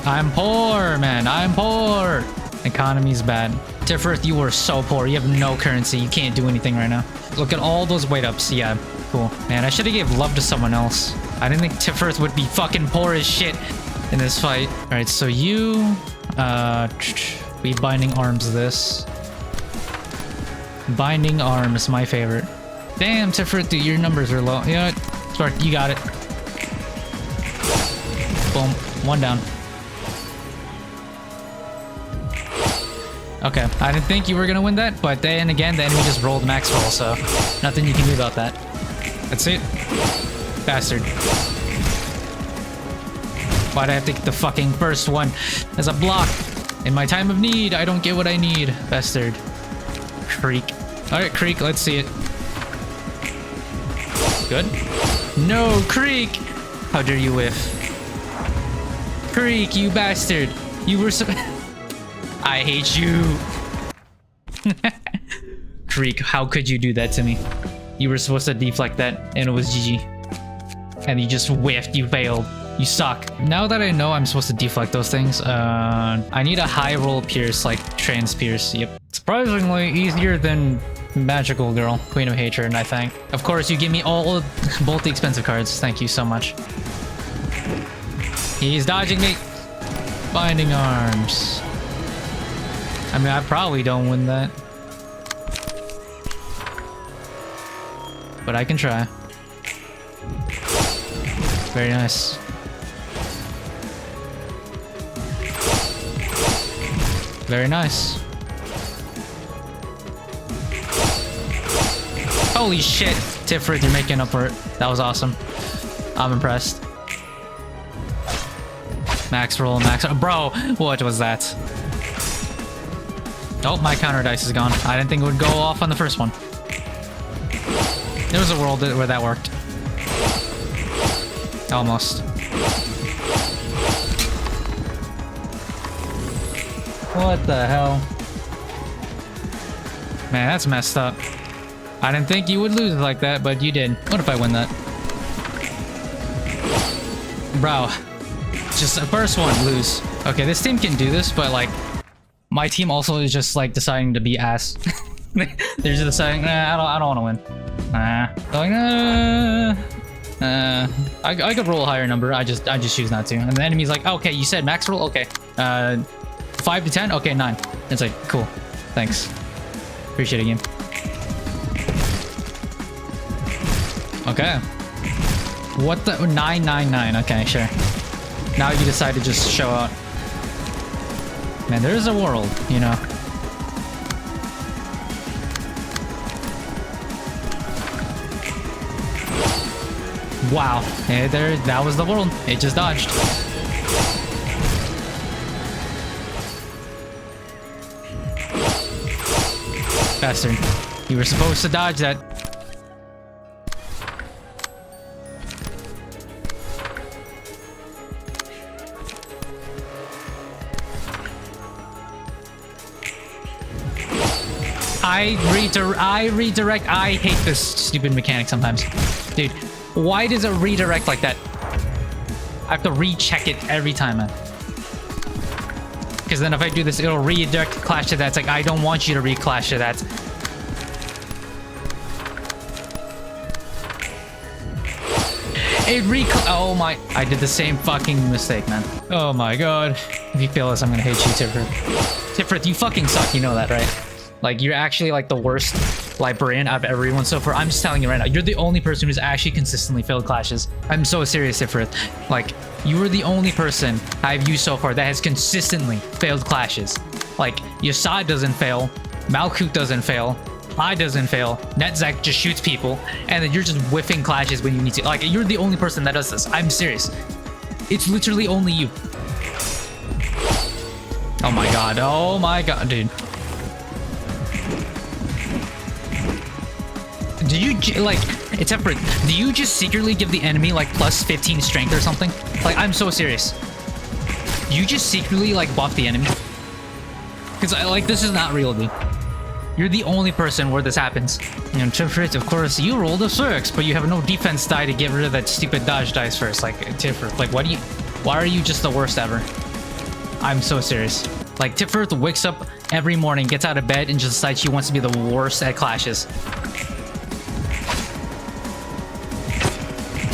I'm poor, man. I'm poor. Economy's bad. Tiphereth, you are so poor. You have no currency. You can't do anything right now. Look at all those weight ups. Yeah, cool. Man, I should have gave love to someone else. I didn't think Tiphereth would be fucking poor as shit in this fight. All right, so you, we Binding Arms this. Binding Arms, my favorite. Damn, Tiphereth, dude, your numbers are low. You know what? Spark, you got it. Boom. One down. Okay, I didn't think you were gonna win that, but then again, the enemy just rolled max roll, so nothing you can do about that. That's it. Bastard. Why'd I have to get the fucking first one as a block? In my time of need, I don't get what I need. Bastard. Creek. Alright, Creek, let's see it. Good. No, Creek! How dare you whiff? Creek, you bastard. You were so... I hate you. Creek, how could you do that to me? You were supposed to deflect that and it was GG. And you just whiffed, you failed. You suck. Now that I know I'm supposed to deflect those things, I need a high roll pierce, like trans pierce. Yep. Surprisingly easier than Magical Girl, Queen of Hatred, I think. Of course, you give me both the expensive cards. Thank you so much. He's dodging me. Binding Arms. I mean, I probably don't win that. But I can try. Very nice. Very nice. Holy shit! Tiphereth, you're making up for it. That was awesome. I'm impressed. Max roll, max... Bro, what was that? Oh, my counter dice is gone. I didn't think it would go off on the first one. There was a world where that worked. Almost. What the hell? Man, that's messed up. I didn't think you would lose it like that, but you did. What if I win that? Bro. Just the first one, lose. Okay, this team can do this, but like... My team also is just like deciding to be ass. They're just deciding, nah, I don't want to win. Nah. Like, I could roll a higher number. I just choose not to. And the enemy's like, okay, you said max roll? Okay. 5 to 10? Okay, 9. It's like, cool. Thanks. Appreciate it, game. Okay. What the? 999. Okay, sure. Now you decide to just show out. Man, there is a world, you know. Wow. Yeah, that was the world. It just dodged. Bastard. You were supposed to dodge that. I redirect. I hate this stupid mechanic sometimes. Dude, why does it redirect like that? I have to recheck it every time, man. Because then if I do this, it'll redirect Clash to that. It's like, I don't want you to re-Clash to that. Oh my, I did the same fucking mistake, man. Oh my god. If you fail this, I'm gonna hate you, Tiphereth. Tiphereth, you fucking suck, you know that, right? Like, you're actually like the worst librarian out of everyone so far. I'm just telling you right now, you're the only person who's actually consistently failed clashes. I'm so serious, Tiphereth. Like, you are the only person I've used so far that has consistently failed clashes. Like, Yasad doesn't fail, Malkut doesn't fail, I doesn't fail, Netzak just shoots people, and then you're just whiffing clashes when you need to. Like, you're the only person that does this. I'm serious. It's literally only you. Oh my god, dude. Do you, like, it's Tiphereth, do you just secretly give the enemy, like, plus 15 strength or something? Like, I'm so serious. You just secretly, like, buff the enemy? Because, like, this is not real, dude. You're the only person where this happens. And Tiphereth, of course, you rolled a 6, but you have no defense die to get rid of that stupid dodge dice first. Like, Tiphereth, like, why are you just the worst ever? I'm so serious. Like, Tiphereth wakes up every morning, gets out of bed, and just decides she wants to be the worst at clashes.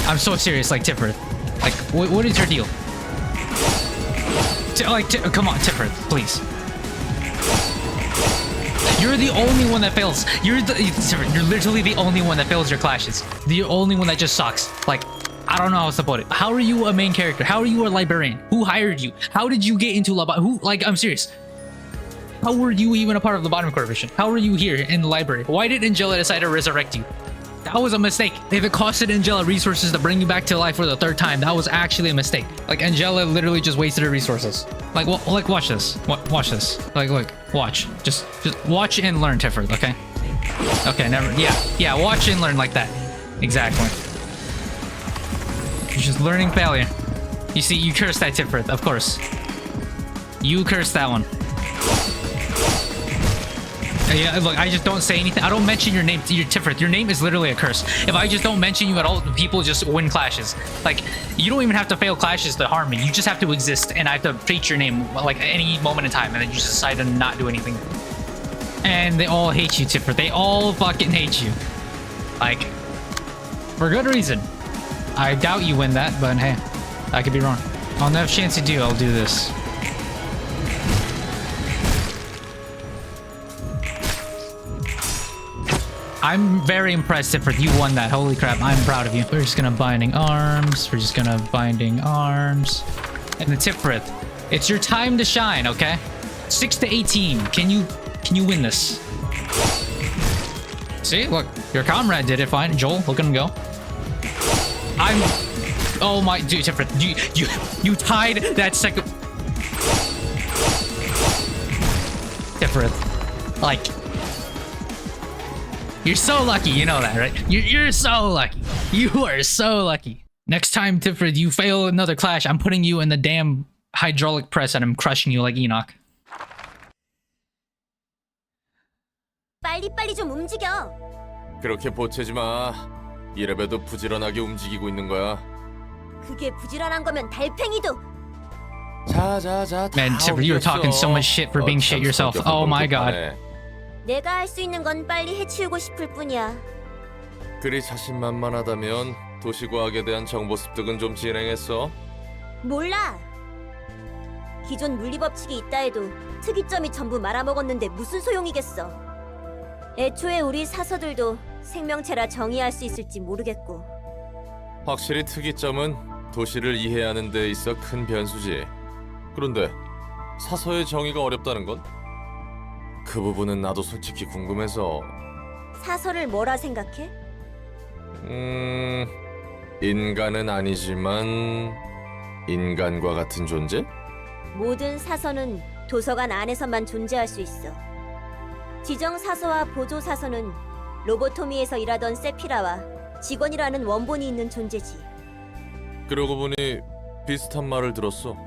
I'm so serious, like, Tiphereth. Like, what is your deal? Come on, Tiphereth, please. You're the only one that fails. You're literally the only one that fails your clashes. The only one that just sucks. Like, I don't know how else to put it. How are you a main character? How are you a librarian? Who hired you? How did you get into like, I'm serious. How were you even a part of the bottom corporation? How were you here in the library? Why did Angela decide to resurrect you? That was a mistake. If it costed Angela resources to bring you back to life for the 3rd time, that was actually a mistake. Like, Angela literally just wasted her resources. Like, watch this. Watch this. Like, look, watch. Just watch and learn, Tiphereth, okay? Okay, never. Yeah, watch and learn like that. Exactly. You're just learning failure. You see, you cursed that Tiphereth, of course. You cursed that one. Yeah, look, I just don't say anything. I don't mention your name to your Tiphereth. Your name is literally a curse. If I just don't mention you at all, people just win clashes. Like, you don't even have to fail clashes to harm me. You just have to exist, and I have to preach your name like at any moment in time, and then you just decide to not do anything. And they all hate you, Tiphereth. They all fucking hate you. Like, for good reason. I doubt you win that, but hey, I could be wrong. On the off chance you do, I'll do this. I'm very impressed, Tiphereth. You won that. Holy crap, I'm proud of you. We're just gonna binding arms. We're just gonna binding arms. And the Tiphereth, it's your time to shine, okay? 6 to 18. Can you win this? See, look, your comrade did it fine. Joel, look at him go. Oh my, dude, Tiphereth, you tied that second. Tiphereth, like, you're so lucky, you know that, right? You're so lucky. You are so lucky. Next time, Tiphereth, you fail another clash, I'm putting you in the damn hydraulic press and I'm crushing you like Enoch. 빨리빨리 좀 움직여. 그렇게 보채지 마. 이래봬도 부지런하게 움직이고 있는 거야. 그게 부지런한 거면 달팽이도. 자자자. Man, Tiphereth, you were talking so much shit for being shit yourself. Oh my god. 내가 할 수 있는 건 빨리 해치우고 싶을 뿐이야. 그리 자신만만하다면 도시과학에 대한 정보 습득은 좀 진행했어? 몰라. 기존 물리법칙이 있다 해도 특이점이 전부 말아먹었는데 무슨 소용이겠어. 애초에 우리 사서들도 생명체라 정의할 수 있을지 모르겠고. 확실히 특이점은 도시를 이해하는 데 있어 큰 변수지. 그런데 사서의 정의가 어렵다는 건? 그 부분은 나도 솔직히 궁금해서. 사서를 뭐라 생각해? 인간은 아니지만 인간과 같은 존재? 모든 사서는 도서관 안에서만 존재할 수 있어. 지정 사서와 보조 사서는 로보토미에서 일하던 세피라와 직원이라는 원본이 있는 존재지. 그러고 보니 비슷한 말을 들었어.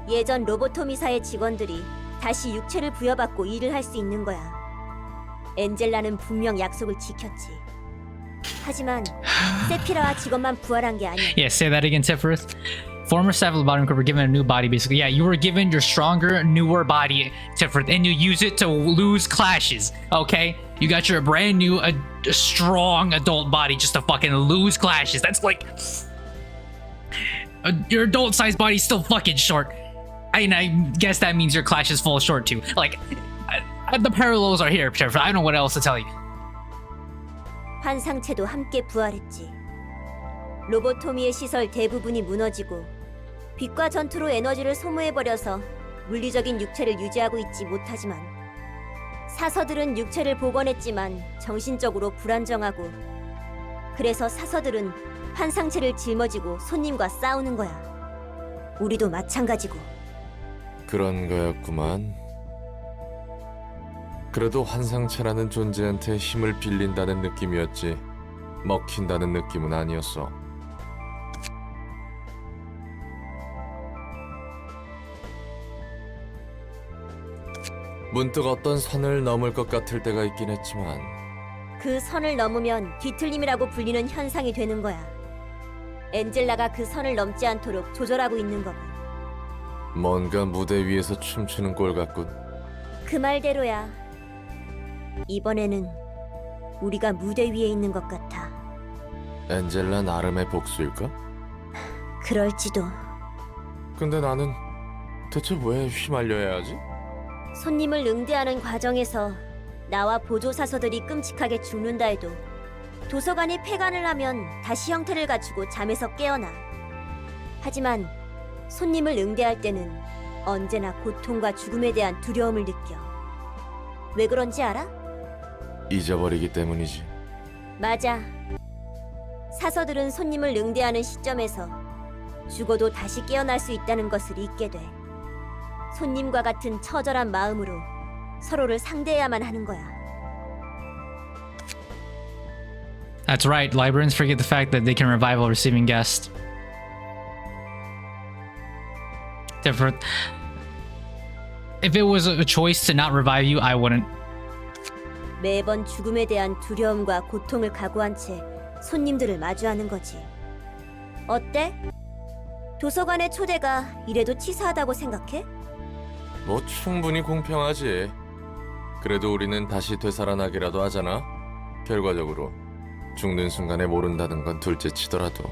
예전 로보토미사의 직원들이 다시 육체를 부여받고 일을 할 수 있는 거야. 엔젤라는 분명 약속을 지켰지. 하지만 세피라와 직원만 부활한 게 아니야. Yeah, say that again, Tiphereth. Former staff of the bottom were given a new body, basically. Yeah, you were given your stronger, newer body, Tiphereth, and you use it to lose clashes, okay? You got your brand new, a strong adult body just to fucking lose clashes. That's like... your adult-sized body's still fucking short. I guess that means your clashes fall short too. Like, the parallels are here, Tiphereth. I don't know what else to tell you. 환상체도 함께 부활했지. 로보토미의 시설 대부분이 무너지고 빛과 전투로 에너지를 소모해버려서 물리적인 육체를 유지하고 있지 못하지만 사서들은 육체를 복원했지만 정신적으로 불안정하고 그래서 사서들은 환상체를 짊어지고 손님과 싸우는 거야. 우리도 마찬가지고. 그런 거였구만. 그래도 환상체라는 존재한테 힘을 빌린다는 느낌이었지 먹힌다는 느낌은 아니었어. 문득 어떤 선을 넘을 것 같을 때가 있긴 했지만 그 선을 넘으면 뒤틀림이라고 불리는 현상이 되는 거야. 엔젤라가 그 선을 넘지 않도록 조절하고 있는 거고. 뭔가 무대 위에서 춤추는 꼴 같군. 그 말대로야. 이번에는 우리가 무대 위에 있는 것 같아. 엔젤라 나름의 복수일까? 그럴지도. 근데 나는 대체 왜 휘말려야 하지? 손님을 응대하는 과정에서 나와 보조사서들이 끔찍하게 죽는다 해도 도서관이 폐관을 하면 다시 형태를 갖추고 잠에서 깨어나. 하지만 손님을 응대할 때는 언제나 고통과 죽음에 대한 두려움을 느껴. 왜 그런지 알아? 잊어버리기 때문이지. 맞아. 사서들은 손님을 응대하는 시점에서 죽어도 다시 깨어날 수 있다는 것을 잊게 돼. 손님과 같은 처절한 마음으로 서로를 상대해야만 하는 거야. That's right. Librarians forget the fact that they can revive while receiving guests. Tiphereth. If it was a choice to not revive you, I wouldn't. 매번 죽음에 대한 두려움과 고통을 각오한 채 손님들을 마주하는 거지. 어때? 도서관의 초대가 이래도 치사하다고 생각해? 뭐 충분히 공평하지. 그래도 우리는 다시 되살아나기라도 하잖아. 결과적으로 죽는 순간에 모른다는 건 둘째 치더라도.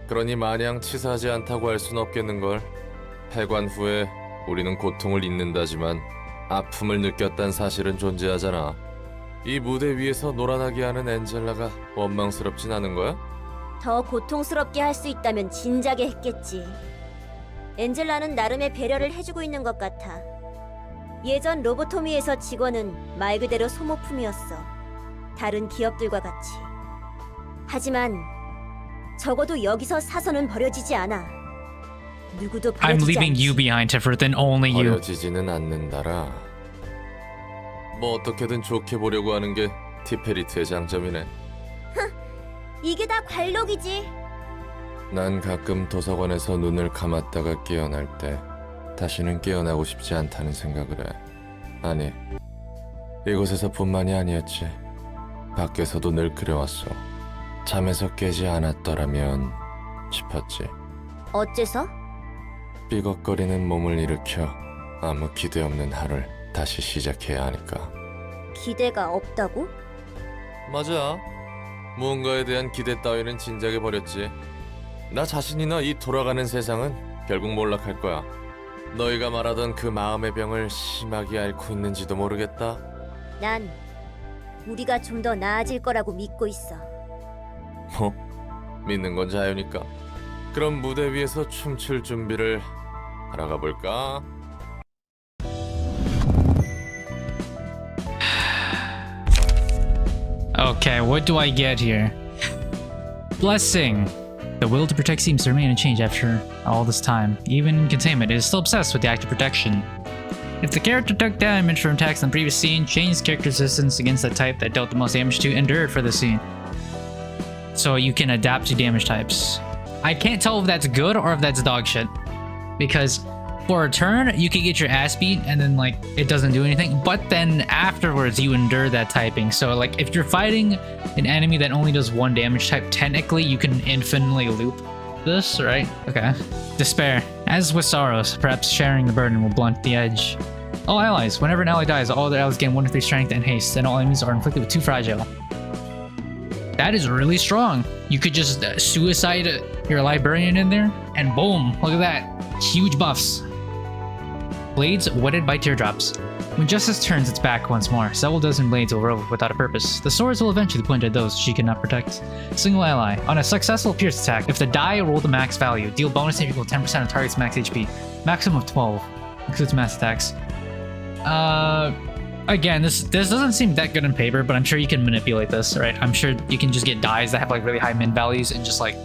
그러니 마냥 치사하지 않다고 할 순 없겠는걸. 폐관 후에 우리는 고통을 잊는다지만 아픔을 느꼈단 사실은 존재하잖아. 이 무대 위에서 놀아나게 하는 엔젤라가 원망스럽진 않은 거야? 더 고통스럽게 할 수 있다면 진작에 했겠지. 엔젤라는 나름의 배려를 해주고 있는 것 같아. 예전 로보토미에서 직원은 말 그대로 소모품이었어. 다른 기업들과 같이. 하지만 적어도 여기서 사서는 버려지지 않아. 누구도 I'm 버려지지 leaving 않지. you behind, Tiphereth, and only you. 버려지지는 않는다라. 뭐 어떻게든 좋게 보려고 하는 게 티페리트의 장점이네. 이게 다 관록이지. 난 가끔 도서관에서 눈을 감았다가 깨어날 때 다시는 깨어나고 싶지 않다는 생각을 해. 아니, 이곳에서뿐만이 아니었지. 밖에서도 늘 그래왔어. 잠에서 깨지 않았더라면 싶었지. 어째서? 삐걱거리는 몸을 일으켜 아무 기대 없는 하루를 다시 시작해야 하니까. 기대가 없다고? 맞아. 무언가에 대한 기대 따위는 진작에 버렸지. 나 자신이나 이 돌아가는 세상은 결국 몰락할 거야. 너희가 말하던 그 마음의 병을 심하게 앓고 있는지도 모르겠다. 난 우리가 좀 더 나아질 거라고 믿고 있어. 뭐? 믿는 건 자유니까. 그럼 무대 위에서 춤출 준비를 하러 가볼까? Okay, what do I get here? Blessing. The will to protect seems to remain unchanged after all this time. Even in containment, it is still obsessed with the act of protection. If the character took damage from attacks in the previous scene, change character resistance against the type that dealt the most damage to endured for the scene. So you can adapt to damage types. I can't tell if that's good or if that's dog shit. Because for a turn, you could get your ass beat and then like it doesn't do anything. But then afterwards, you endure that typing. So like if you're fighting an enemy that only does one damage type, technically you can infinitely loop this, right? Okay. Despair. As with sorrows, perhaps sharing the burden will blunt the edge. All allies. Whenever an ally dies, all other allies gain 1 to 3 strength and haste, and all enemies are inflicted with 2 fragile. That is really strong. You could just suicide your librarian in there, and boom, look at that. Huge buffs. Blades wetted by teardrops. When justice turns its back once more, several dozen blades will roll without a purpose. The swords will eventually point at those she cannot protect. Single ally. On a successful pierce attack, if the die roll the max value, deal bonus if equal 10% of target's max HP. Maximum of 12. Includes mass attacks. Again, this doesn't seem that good on paper, but I'm sure you can manipulate this, right? I'm sure you can just get dies that have like really high min values and just like,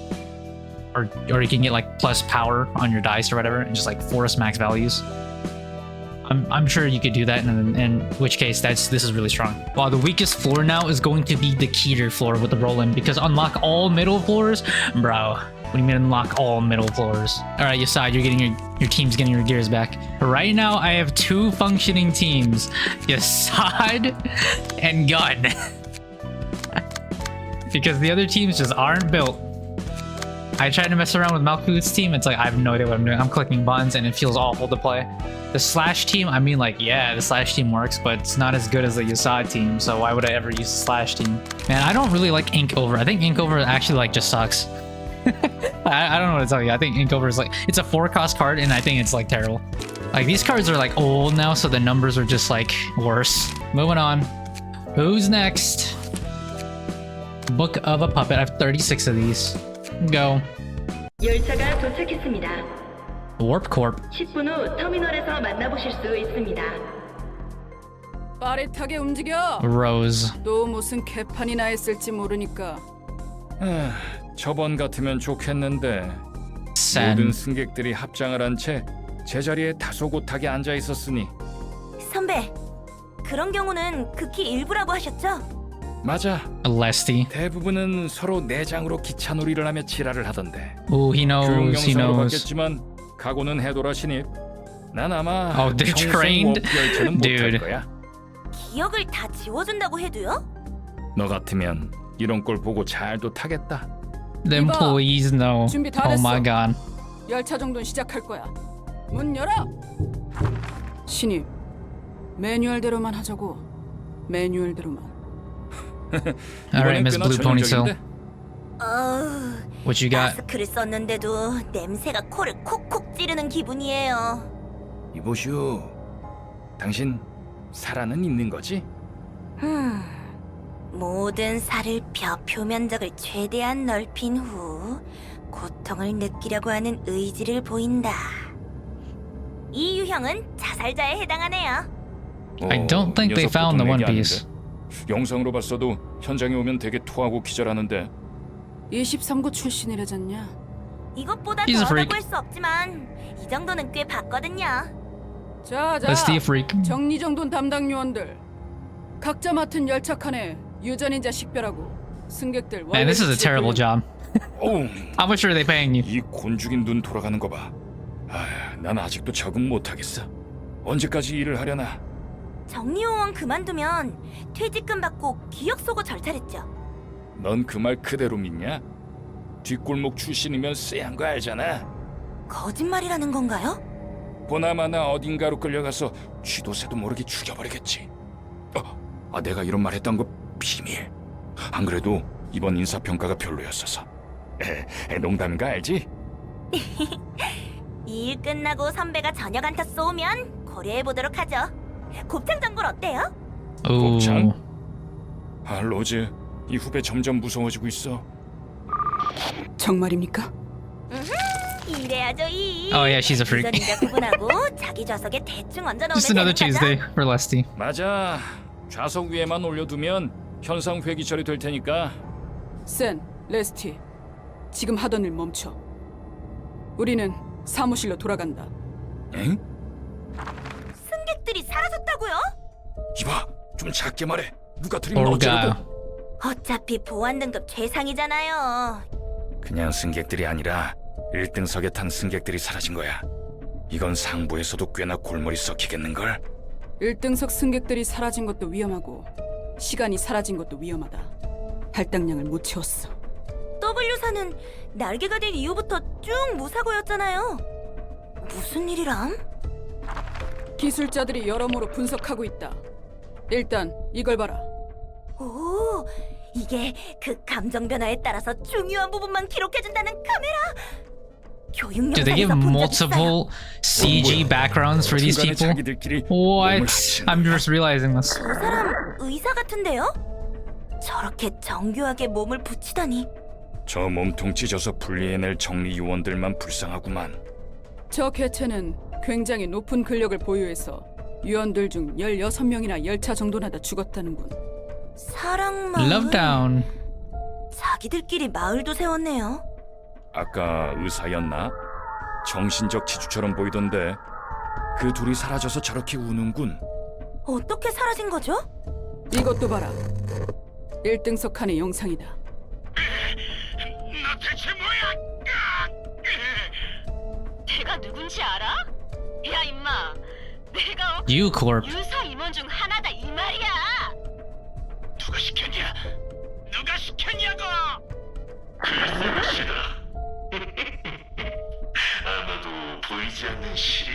or you can get like plus power on your dice or whatever and just like force max values. I'm sure you could do that, in which case this is really strong. Wow, the weakest floor now is going to be the Keter floor with the roll-in, because unlock all middle floors? Bro, what do you mean unlock all middle floors? Alright, Yasad, you're getting your team's getting your gears back. Right now, I have 2 functioning teams. Yasad and Gun. Because the other teams just aren't built. I tried to mess around with Malkuth's team, it's like I have no idea what I'm doing. I'm clicking buttons and it feels awful to play. The Slash team, I mean, like, yeah, the Slash team works, but it's not as good as the Yasad team, so why would I ever use the Slash team? Man, I don't really like Ink Over. I think Ink Over actually, like, just sucks. I don't know what to tell you. I think Ink Over is, like, it's a 4-cost card, and I think it's, like, terrible. Like, these cards are, like, old now, so the numbers are just, like, worse. Moving on. Who's next? Book of a Puppet. I have 36 of these. Go. 열차가 도착했습니다. Warp Corp. 10분 후 터미널에서 만나보실 수 있습니다. 빠릿하게 움직여. Rose. 또 무슨 개판이나 했을지 모르니까. 저번 같으면 좋겠는데 Sen. 모든 승객들이 합장을 한 채 제자리에 다소곳하게 앉아 있었으니. 선배, 그런 경우는 극히 일부라고 하셨죠? 맞아. Lesty. 대부분은 서로 내장으로 기차놀이를 하며 지랄을 하던데. Ooh, he knows. He 교육영상으로 knows. 봤겠지만 각오는 해둬라 신입. 난 아마 Oh, they're 평생 trained? 워프 열차는 못할 Dude. 거야. 기억을 다 지워준다고 해도요? 너 같으면 이런 꼴 보고 잘도 타겠다. The employees know. 준비 다 Oh my 됐어. god. 열차 정도는 시작할 거야. 문 열어. 신입, 매뉴얼대로만 하자고. 매뉴얼대로만. Alright, 이번엔 Miss 꽤나 Blue Ponytail. 전형적인데? 어우, What you got? 마스크를 썼는데도 냄새가 코를 콕콕 찌르는 기분이에요. 이보슈, 당신 살아는 있는 거지? 모든 살을 뼈 표면적을 최대한 넓힌 후 고통을 느끼려고 하는 의지를 보인다. 이 유형은 자살자에 해당하네요. I don't think they found the One Piece. 영상으로 봤어도 현장에 오면 되게 토하고 기절하는데. 23구 출신이라잖냐. 이것보다 He's a freak. 더하다고 할 수 없지만 이 정도는 꽤 봤거든요. 자, Let's see a freak. 정리정돈 담당 요원들. 각자 맡은 열차 칸에 유전인자 식별하고 승객들 Man, this is a terrible job. 어우, How much are they paying you? 이 곤죽인 눈 돌아가는 거 봐. 아, 난 아직도 적응 못하겠어. 언제까지 일을 하려나? 정리요원 그만두면 퇴직금 받고 기억 속어 절차랬죠. 넌 그 말 그대로 믿냐? 뒷골목 출신이면 쎄한 거 알잖아. 거짓말이라는 건가요? 보나마나 어딘가로 끌려가서 쥐도새도 모르게 죽여버리겠지. 내가 이런 말 했던 거 비밀. 안 그래도 이번 인사평가가 별로였어서. 농담인가 알지? 이 일 끝나고 선배가 저녁 안타 쏘면 고려해보도록 하죠. 곱창 전골 어때요? Ooh. 곱창? 로즈, 이 후배 점점 무서워지고 있어. 정말입니까? 이래야죠 이. Oh yeah, she's a freak. 유전인자 구분하고 자기 좌석에 대충 얹어놓으면 Just another 되는 거죠? Tuesday for Lesty. 맞아. 좌석 위에만 올려두면 현상 회기 처리 될 테니까. 센, 레스티. 지금 하던 일 멈춰. 우리는 사무실로 돌아간다. 응? 승객들이 사라졌다고요? 이봐, 좀 작게 말해. 누가 들으면 Orga. 어쩌려고? 어차피 보안 등급 최상이잖아요. 그냥 승객들이 아니라 1등석에 탄 승객들이 사라진 거야. 이건 상부에서도 꽤나 골머리 썩히겠는걸? 1등석 승객들이 사라진 것도 위험하고 시간이 사라진 것도 위험하다. 할당량을 못 채웠어. W사는 날개가 된 이후부터 쭉 무사고였잖아요. 무슨 일이람? 기술자들이 여러모로 분석하고 있다. 일단 이걸 봐라. 오, 이게 그 감정 변화에 따라서 중요한 부분만 기록해준다는 카메라. 교육 Do they give 영상에서 본 적 있어요. multiple CG backgrounds for these 중간에 people? 자기들끼리 What? 몸을 합치는 I'm 거야. just realizing this. 저 사람 의사 같은데요? 저렇게 정교하게 몸을 붙이다니. 저 몸통 찢어서 분리해낼 정리 요원들만 불쌍하구만. 저 개체는 굉장히 높은 근력을 보유해서 유언들 중 16명이나 열차 정돈하다 죽었다는군. 사랑 마을. Love Down. 자기들끼리 마을도 세웠네요. 아까 의사였나? 정신적 지주처럼 보이던데 그 둘이 사라져서 저렇게 우는군. 어떻게 사라진 거죠? 이것도 봐라. 1등석 칸의 영상이다. 너 대체 뭐야? 내가 누군지 알아? 야 임마, 내가 U-Corp. 유사 임원 중 하나다 이 말이야. 누가 시켰냐? 누가 시켰냐고? 아마도 보이지 않는 실이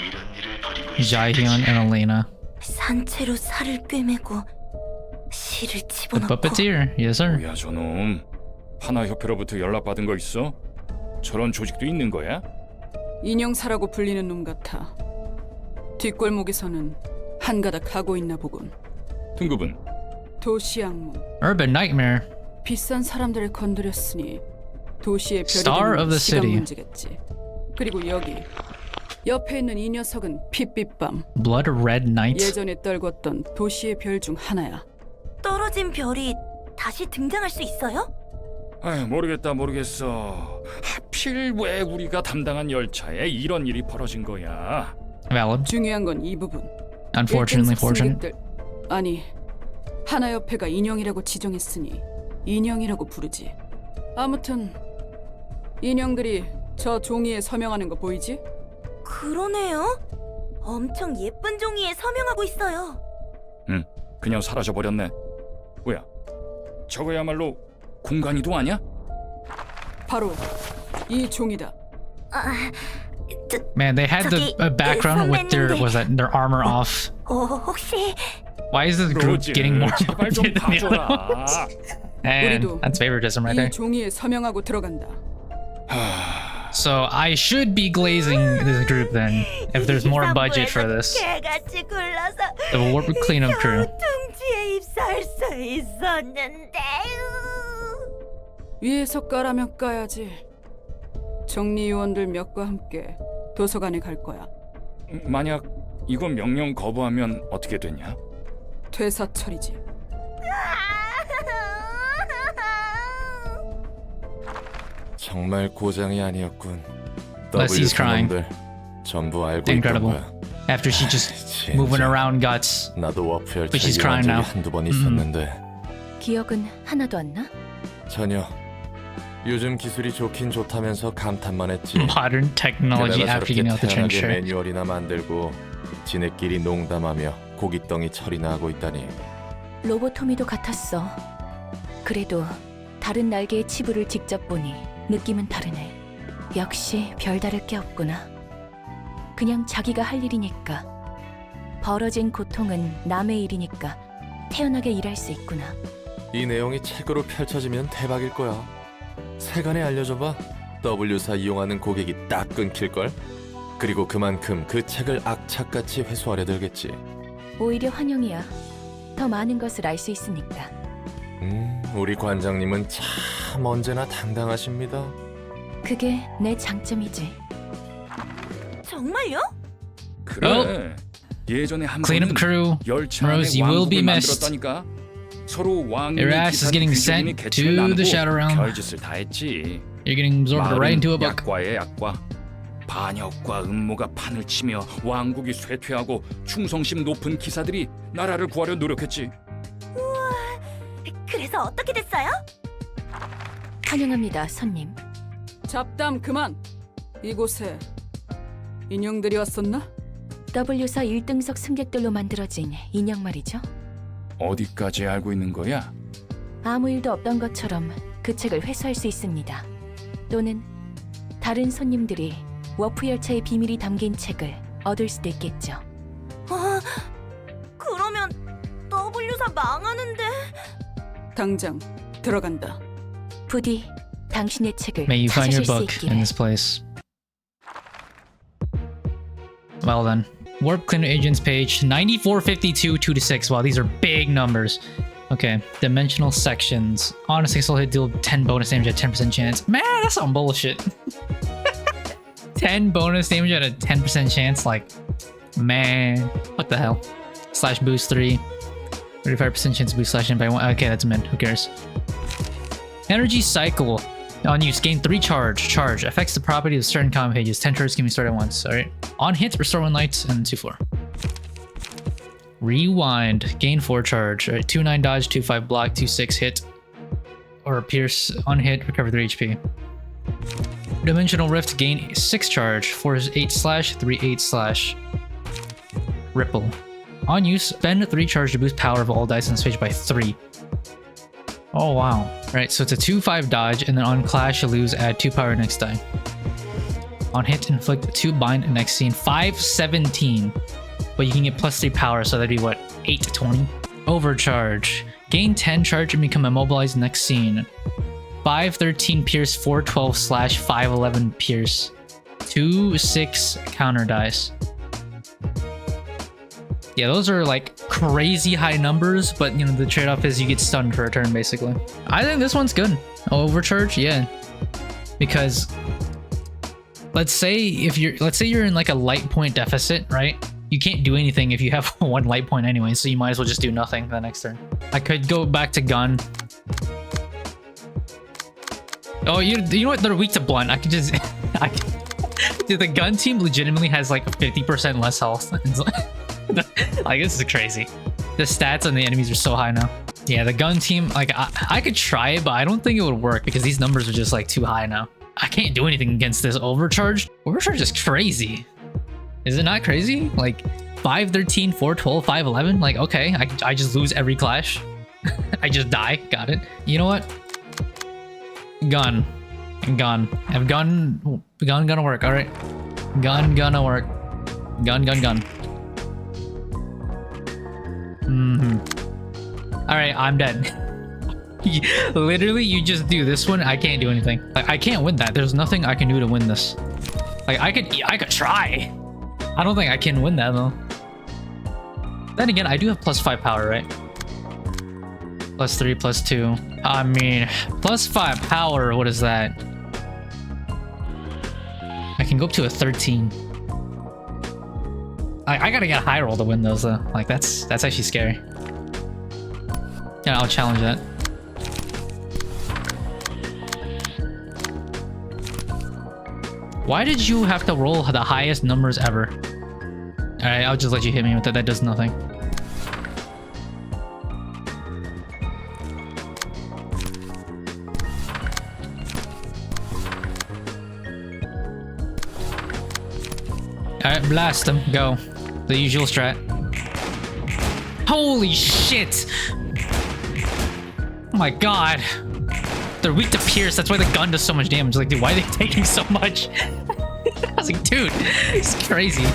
이런 일을 벌이고 Jaehyun and Elena. 산채로 살을 꿰매고 실을 The 집어넣고. Puppeteer. Yes, sir. 뭐야 저놈? 하나협회로부터 연락받은 거 있어? 저런 조직도 있는 거야? 인형사라고 불리는 놈 같아. 뒷골목에서는 한가닥 하고 있나 보군. 등급은? 도시 악몽. Urban Nightmare. 비싼 사람들을 건드렸으니 도시의 별이 Star 되는 of the 시간 city. 문제겠지. 그리고 여기 옆에 있는 이 녀석은 핏빛밤. Blood Red Knight. 예전에 떨궜던 도시의 별 중 하나야. 떨어진 별이 다시 등장할 수 있어요? 모르겠어. 하필 왜 우리가 담당한 열차에 이런 일이 벌어진 거야? Valid. 중요한 건 이 부분. Unfortunately, 1등석 fortunate. 승객들, 아니 하나협회가 인형이라고 지정했으니 인형이라고 부르지. 아무튼 인형들이 저 종이에 서명하는 거 보이지? 그러네요. 엄청 예쁜 종이에 서명하고 있어요. 응, 그냥 사라져버렸네. 뭐야, 저거야말로 공간이도 아냐? 바로 이 종이다. Man, they had the background with their their armor off. 혹시 Why is this group 로즈, getting more 제발 좀 than the other 봐줘라. ones? And 우리도 that's favoritism right 이 there. 종이에 서명하고 들어간다. So I should be glazing this group then, if there's more budget for this. 개같이 굴러서 The warp cleanup crew. 둥지에 입사할 수 있었는데. 위에서 까라면 까야지. 정리요원들 몇과 함께 도서관에 갈 거야. 만약 이거 명령 거부하면 어떻게 되냐? 퇴사 처리지. 정말 고장이 아니었군. Leslie's crying. 놈들 전부 알고 있던 Incredible. 거야. After she just moving around guts. 나도 워프 열차 But she's 이용한 crying 적이 now. 한두 번 있었는데 기억은 하나도 안 나? 전혀. 요즘 기술이 좋긴 좋다면서 감탄만 했지. Modern technology 게다가 after 저렇게 getting out the train 태연하게 shirt. 매뉴얼이나 만들고 지네끼리 농담하며 고깃덩이 처리나 하고 있다니. 로보토미도 같았어. 그래도 다른 날개의 치부를 직접 보니 느낌은 다르네. 역시 별다를 게 없구나. 그냥 자기가 할 일이니까. 벌어진 고통은 남의 일이니까 태연하게 일할 수 있구나. 이 내용이 책으로 펼쳐지면 대박일 거야. 세간에 알려줘봐. W사 이용하는 고객이 딱 끊길걸? 그리고 그만큼 그 책을 악착같이 회수하려 들겠지. 오히려 환영이야. 더 많은 것을 알 수 있으니까. 우리 관장님은 참 언제나 당당하십니다. 그게 내 장점이지. 정말요? 그래. 예전에 한 Cleanup 번은 crew. 열차 안에 Rose, you will be 왕국을 missed. 만들었다니까. 서로 왕국의 Your ass is getting 귀족이니 sent 개체를 to 나누고 the Shadow Realm. 별짓을 다 했지. You're getting absorbed right into a book. 약과의 약과. 반역과 음모가 판을 치며 왕국이 쇠퇴하고 충성심 높은 기사들이 나라를 구하려 노력했지. 그래서 어떻게 됐어요? 환영합니다, 손님. 잡담 그만. 이곳에 인형들이 왔었나? W사 1등석 승객들로 만들어진 인형 말이죠. 어디까지 알고 있는 거야? 아무 일도 없던 것처럼 그 책을 회수할 수 있습니다. 또는 다른 손님들이 워프 열차의 비밀이 담긴 책을 얻을 수도 있겠죠. 그러면 W사 망하는데. 당장 들어간다. 부디 당신의 책을 May you find your 찾으실 수 book in 있기를. this place. Well then, Warp Cleanup Agents page 9452 2 to 6. Wow, these are big numbers. Okay, dimensional sections. On a 6 hit, deal 10 bonus damage at 10% chance. Man, that's some bullshit. 10 bonus damage at a 10% chance. Like, man, what the hell? Slash boost 3. 35% chance to boost slash in by 1. Okay, that's min. Who cares? Energy cycle. On use, gain 3 charge. Charge affects the property of certain common pages. 10 charges can be stored at once. Alright. On hit, restore 1 light and 2 4. Rewind. Gain 4 charge. Alright, 2 9 dodge, 2 5 block, 2 6 hit. Or pierce. On hit, recover 3 HP. Dimensional rift. Gain 6 charge. 4 8 slash, 3 8 slash. Ripple. On use, spend 3 charge to boost power of all dice on this page by 3. Oh wow. Right, so it's a 2-5 dodge, and then on clash you lose, add 2 power next die. On hit, inflict 2 bind next scene. 5-17. But you can get plus 3 power, so that'd be what, 8-20? Overcharge. Gain 10 charge and become immobilized next scene. 5-13 pierce, 4-12 slash, 5-11 pierce. 2-6 counter dice. Yeah, those are like crazy high numbers, but you know, the trade-off is you get stunned for a turn, basically. I think this one's good. Overcharge, yeah. Because let's say you're in like a light point deficit, right? You can't do anything if you have 1 light point anyway, so you might as well just do nothing the next turn. I could go back to gun. Oh, you know what? They're weak to blunt. I could just Dude, the gun team legitimately has like 50% less health. Like, this is crazy. The stats on the enemies are so high now. Yeah, the gun team, like, I could try it, but I don't think it would work because these numbers are just like too high now. I can't do anything against this overcharge. Overcharge is crazy. Is it not crazy? Like 5, 13, 4, 12, 5, 11. Like, okay, I just lose every clash. I just die. Got it. You know what? Gun. Have gun gonna work. All right. Gun gonna work. Gun. All right, I'm dead. Literally, you just do this one. I can't do anything. Like, I can't win that. There's nothing I can do to win this. Like, I could try. I don't think I can win that though. Then again, I do have +5 power, right? +3, +2. I mean, +5 power. What is that? I can go up to a 13. I gotta get a high roll to win those though. Like that's actually scary. Yeah, I'll challenge that. Why did you have to roll the highest numbers ever? Alright, I'll just let you hit me with that. That does nothing. Alright, blast them. Go. The usual strat. Holy shit! Oh my god. They're weak to pierce. That's why the gun does so much damage. Like, dude, why are they taking so much? I was like, dude, it's crazy.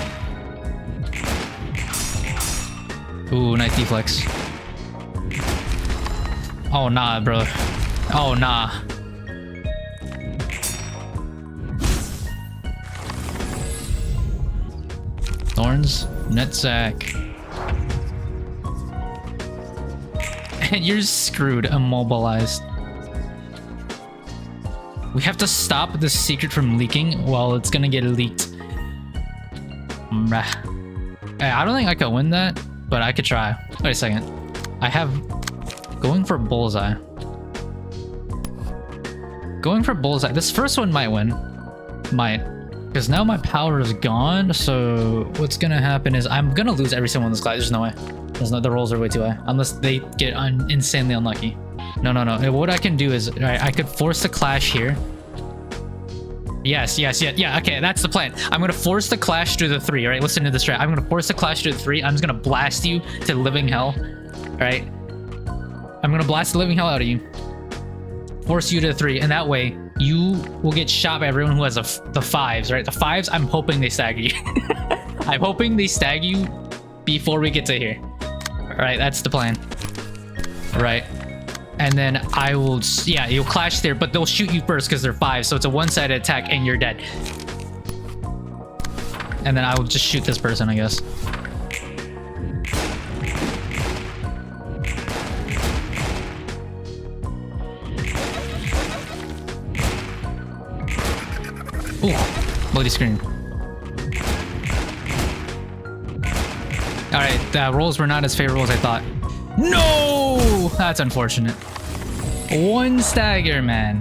Ooh, nice deflex. Oh, nah, bro. Oh, nah. Thorns, nutsack. And you're screwed, immobilized. We have to stop the secret from leaking. Well, it's gonna get leaked. Hey, I don't think I could win that, but I could try. Wait a second. I have going for bullseye. Going for bullseye. This first one might win. Might. Because now my power is gone, so what's gonna happen is I'm gonna lose every single one in this class. There's no way. There's no, the rolls are way too high. Unless they get insanely unlucky. No. What I can do is, right, I could force the clash here. Yes, yeah, okay, that's the plan. I'm gonna force the clash through the 3, right? Listen to the strat. I'm gonna force the clash through the 3. I'm just gonna blast you to living hell, right? I'm gonna blast the living hell out of you. Force you to the 3, and that way, you will get shot by everyone who has the 5s, right? The 5s, I'm hoping they stagger you. I'm hoping they stagger you before we get to here. Alright, that's the plan. Right. And then I will, yeah, you'll clash there, but they'll shoot you first because they're 5, so it's a one-sided attack and you're dead. And then I will just shoot this person, I guess. Ooh, bloody screen. Alright, the rolls were not as favorable as I thought. No! That's unfortunate. One stagger, man.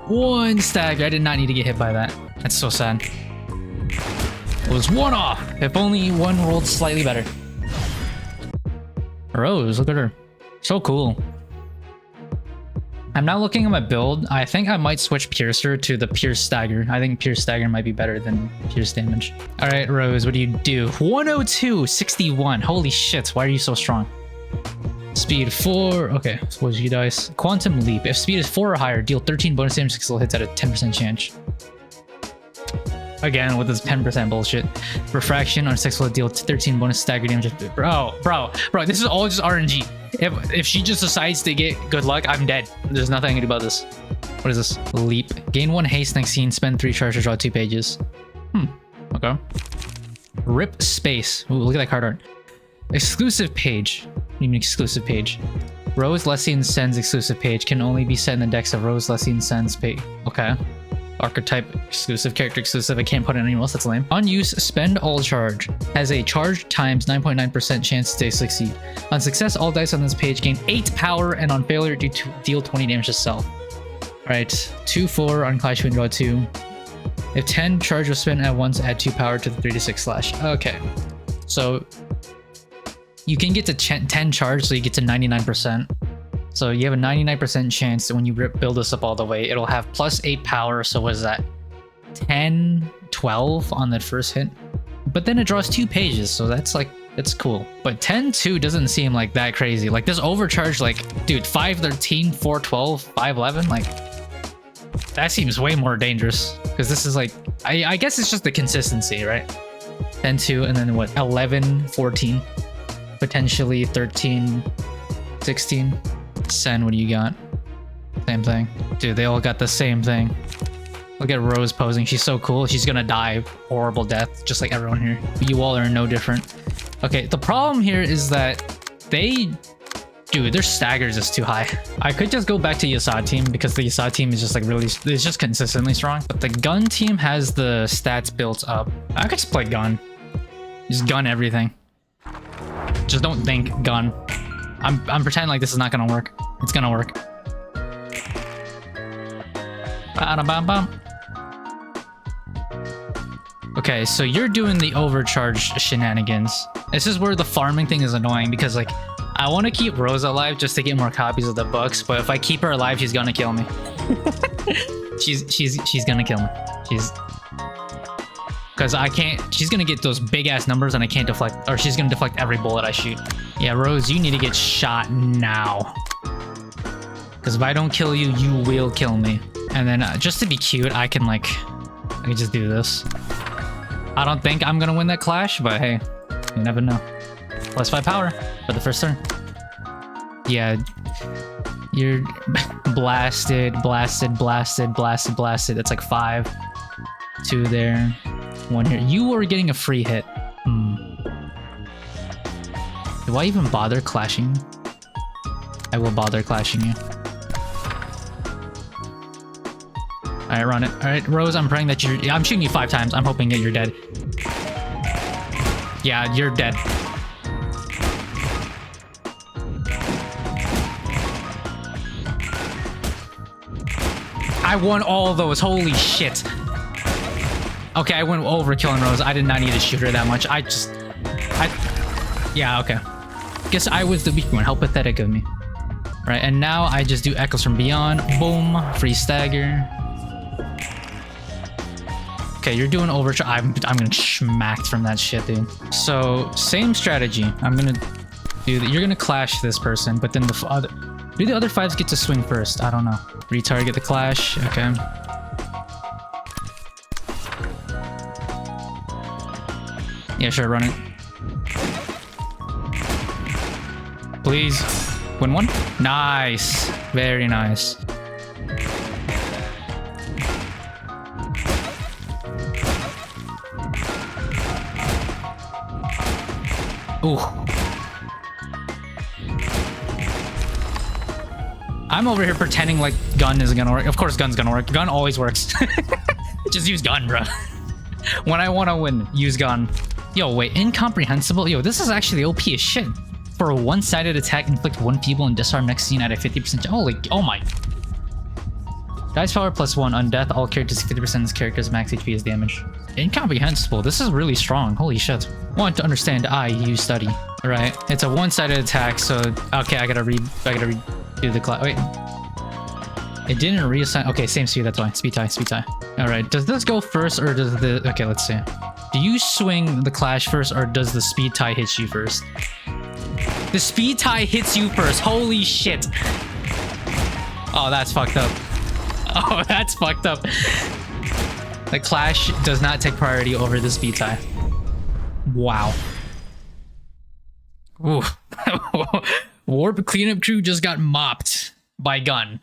One stagger. I did not need to get hit by that. That's so sad. It was one off. If only one rolled slightly better. Rose, look at her. So cool. I'm now looking at my build. I think I might switch Piercer to the Pierce Stagger. I think Pierce Stagger might be better than Pierce damage. All right, Rose, what do you do? 102, 61. Holy shit, why are you so strong? Speed 4. Okay, so what did you dice? Quantum Leap. If speed is 4 or higher, deal 13 bonus damage to skill hits at a 10% chance. Again, with this 10% bullshit. Refraction on 6 will deal 13 bonus stagger damage. Bro, this is all just RNG. If she just decides to get good luck, I'm dead. There's nothing I can do about this. What is this? Leap. Gain 1 haste next scene. Spend 3 charge to draw 2 pages. Okay. Rip space. Ooh, look at that card art. Exclusive page. You mean exclusive page. Rose Lessien Sends exclusive page can only be set in the decks of Rose Lessien Sends page. Okay. Archetype exclusive, character exclusive. I can't put it anywhere else. That's lame. On use, spend all charge. Has a charge times 9.9% chance to succeed. On success, all dice on this page gain 8 power, and on failure, deal 20 damage to self. Alright, 2/4 on clash, you can draw 2. If 10 charge was spent at once, add 2 power to the 3d6 slash. Okay, so you can get to 10 charge, so you get to 99%. So you have a 99% chance that when you build this up all the way, it'll have +8 power. So what is that? 10, 12 on that first hit. But then it draws 2 pages, so that's like, it's cool. But 10-2 doesn't seem like that crazy. Like this overcharge, like, dude, 5-13, 4-12, 5-11, like, that seems way more dangerous. Because this is like, I guess it's just the consistency, right? 10-2, and then what, 11-14, potentially 13-16. Sen, what do you got? Same thing. Dude, they all got the same thing. Look at Rose posing. She's so cool. She's gonna die horrible death, just like everyone here. You all are no different. Okay, the problem here is that dude, their staggers is too high. I could just go back to Yasad team because the Yasad team is just like really, it's just consistently strong. But the gun team has the stats built up. I could just play gun. Just gun everything. Just don't think gun. I'm pretending like this is not gonna work. It's gonna work. Ba-da-bam-bam. Okay, so you're doing the overcharge shenanigans. This is where the farming thing is annoying because like I want to keep Rose alive just to get more copies of the books, but if I keep her alive, she's gonna kill me. she's gonna kill me. Because I can't. She's gonna get those big ass numbers and I can't deflect, or she's gonna deflect every bullet I shoot. Yeah, Rose, you need to get shot now. Because if I don't kill you, you will kill me. And then just to be cute, I can just do this. I don't think I'm gonna win that clash, but hey, you never know. +5 power for the first turn. Yeah, you're blasted. That's like 5. 2 there. 1 here. You are getting a free hit. Do I even bother clashing? I will bother clashing you. Alright, run it. Alright, Rose, I'm praying that you're... I'm shooting you 5 times. I'm hoping that you're dead. Yeah, you're dead. I won all of those. Holy shit. Okay, I went overkill on Rose. I did not need to shoot her that much. Yeah, okay. Guess I was the weak one. How pathetic of me. Right, and now I just do Echoes from Beyond. Boom. Free stagger. Okay, you're doing overcharge. I'm gonna schmacked from that shit, dude. So, same strategy. I'm gonna do that. You're gonna clash this person, but then the other... Do the other 5s get to swing first? I don't know. Retarget the clash. Okay. Yeah, sure, run it. Please. Win 1? Nice. Very nice. Ooh. I'm over here pretending like gun isn't gonna work. Of course gun's gonna work. Gun always works. Just use gun, bro. When I want to win, use gun. Yo, wait, incomprehensible? Yo, this is actually OP as shit. For a one-sided attack, inflict 1 feeble and disarm next scene at a 50%. Holy, oh my. Dice power +1 on death. All characters 50% of this character's max HP is damage. Incomprehensible. This is really strong. Holy shit. Want to understand? You study. Right. It's a one-sided attack, so okay. I gotta redo the class. Wait. It didn't reassign. Okay, same speed. That's why. Speed tie. All right. Does this go first or does the? Okay, let's see. Do you swing the clash first or does the speed tie hit you first? The speed tie hits you first. Holy shit. Oh, that's fucked up. Oh, that's fucked up. The clash does not take priority over the speed tie. Wow. Ooh. Warp cleanup crew just got mopped by gun.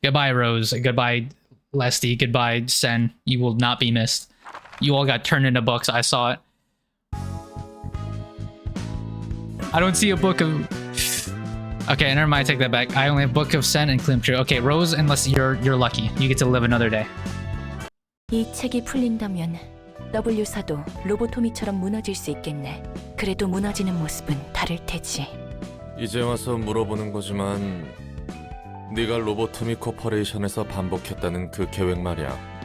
Goodbye, Rose. Goodbye, Lesty. Goodbye, Sen. You will not be missed. You all got turned into books. I saw it. I don't see a book of... Okay, never mind. Take that back. I only have Book of Sen and Cleanup Crew. Okay, Rose, unless you're lucky. You get to live another day. 이 책이 풀린다면 W사도 로보토미처럼 무너질 수 있겠네. 그래도 무너지는 모습은 다를 테지. 이제 와서 물어보는 거지만 네가 로보토미 코퍼레이션에서 반복했다는 그 계획 말이야.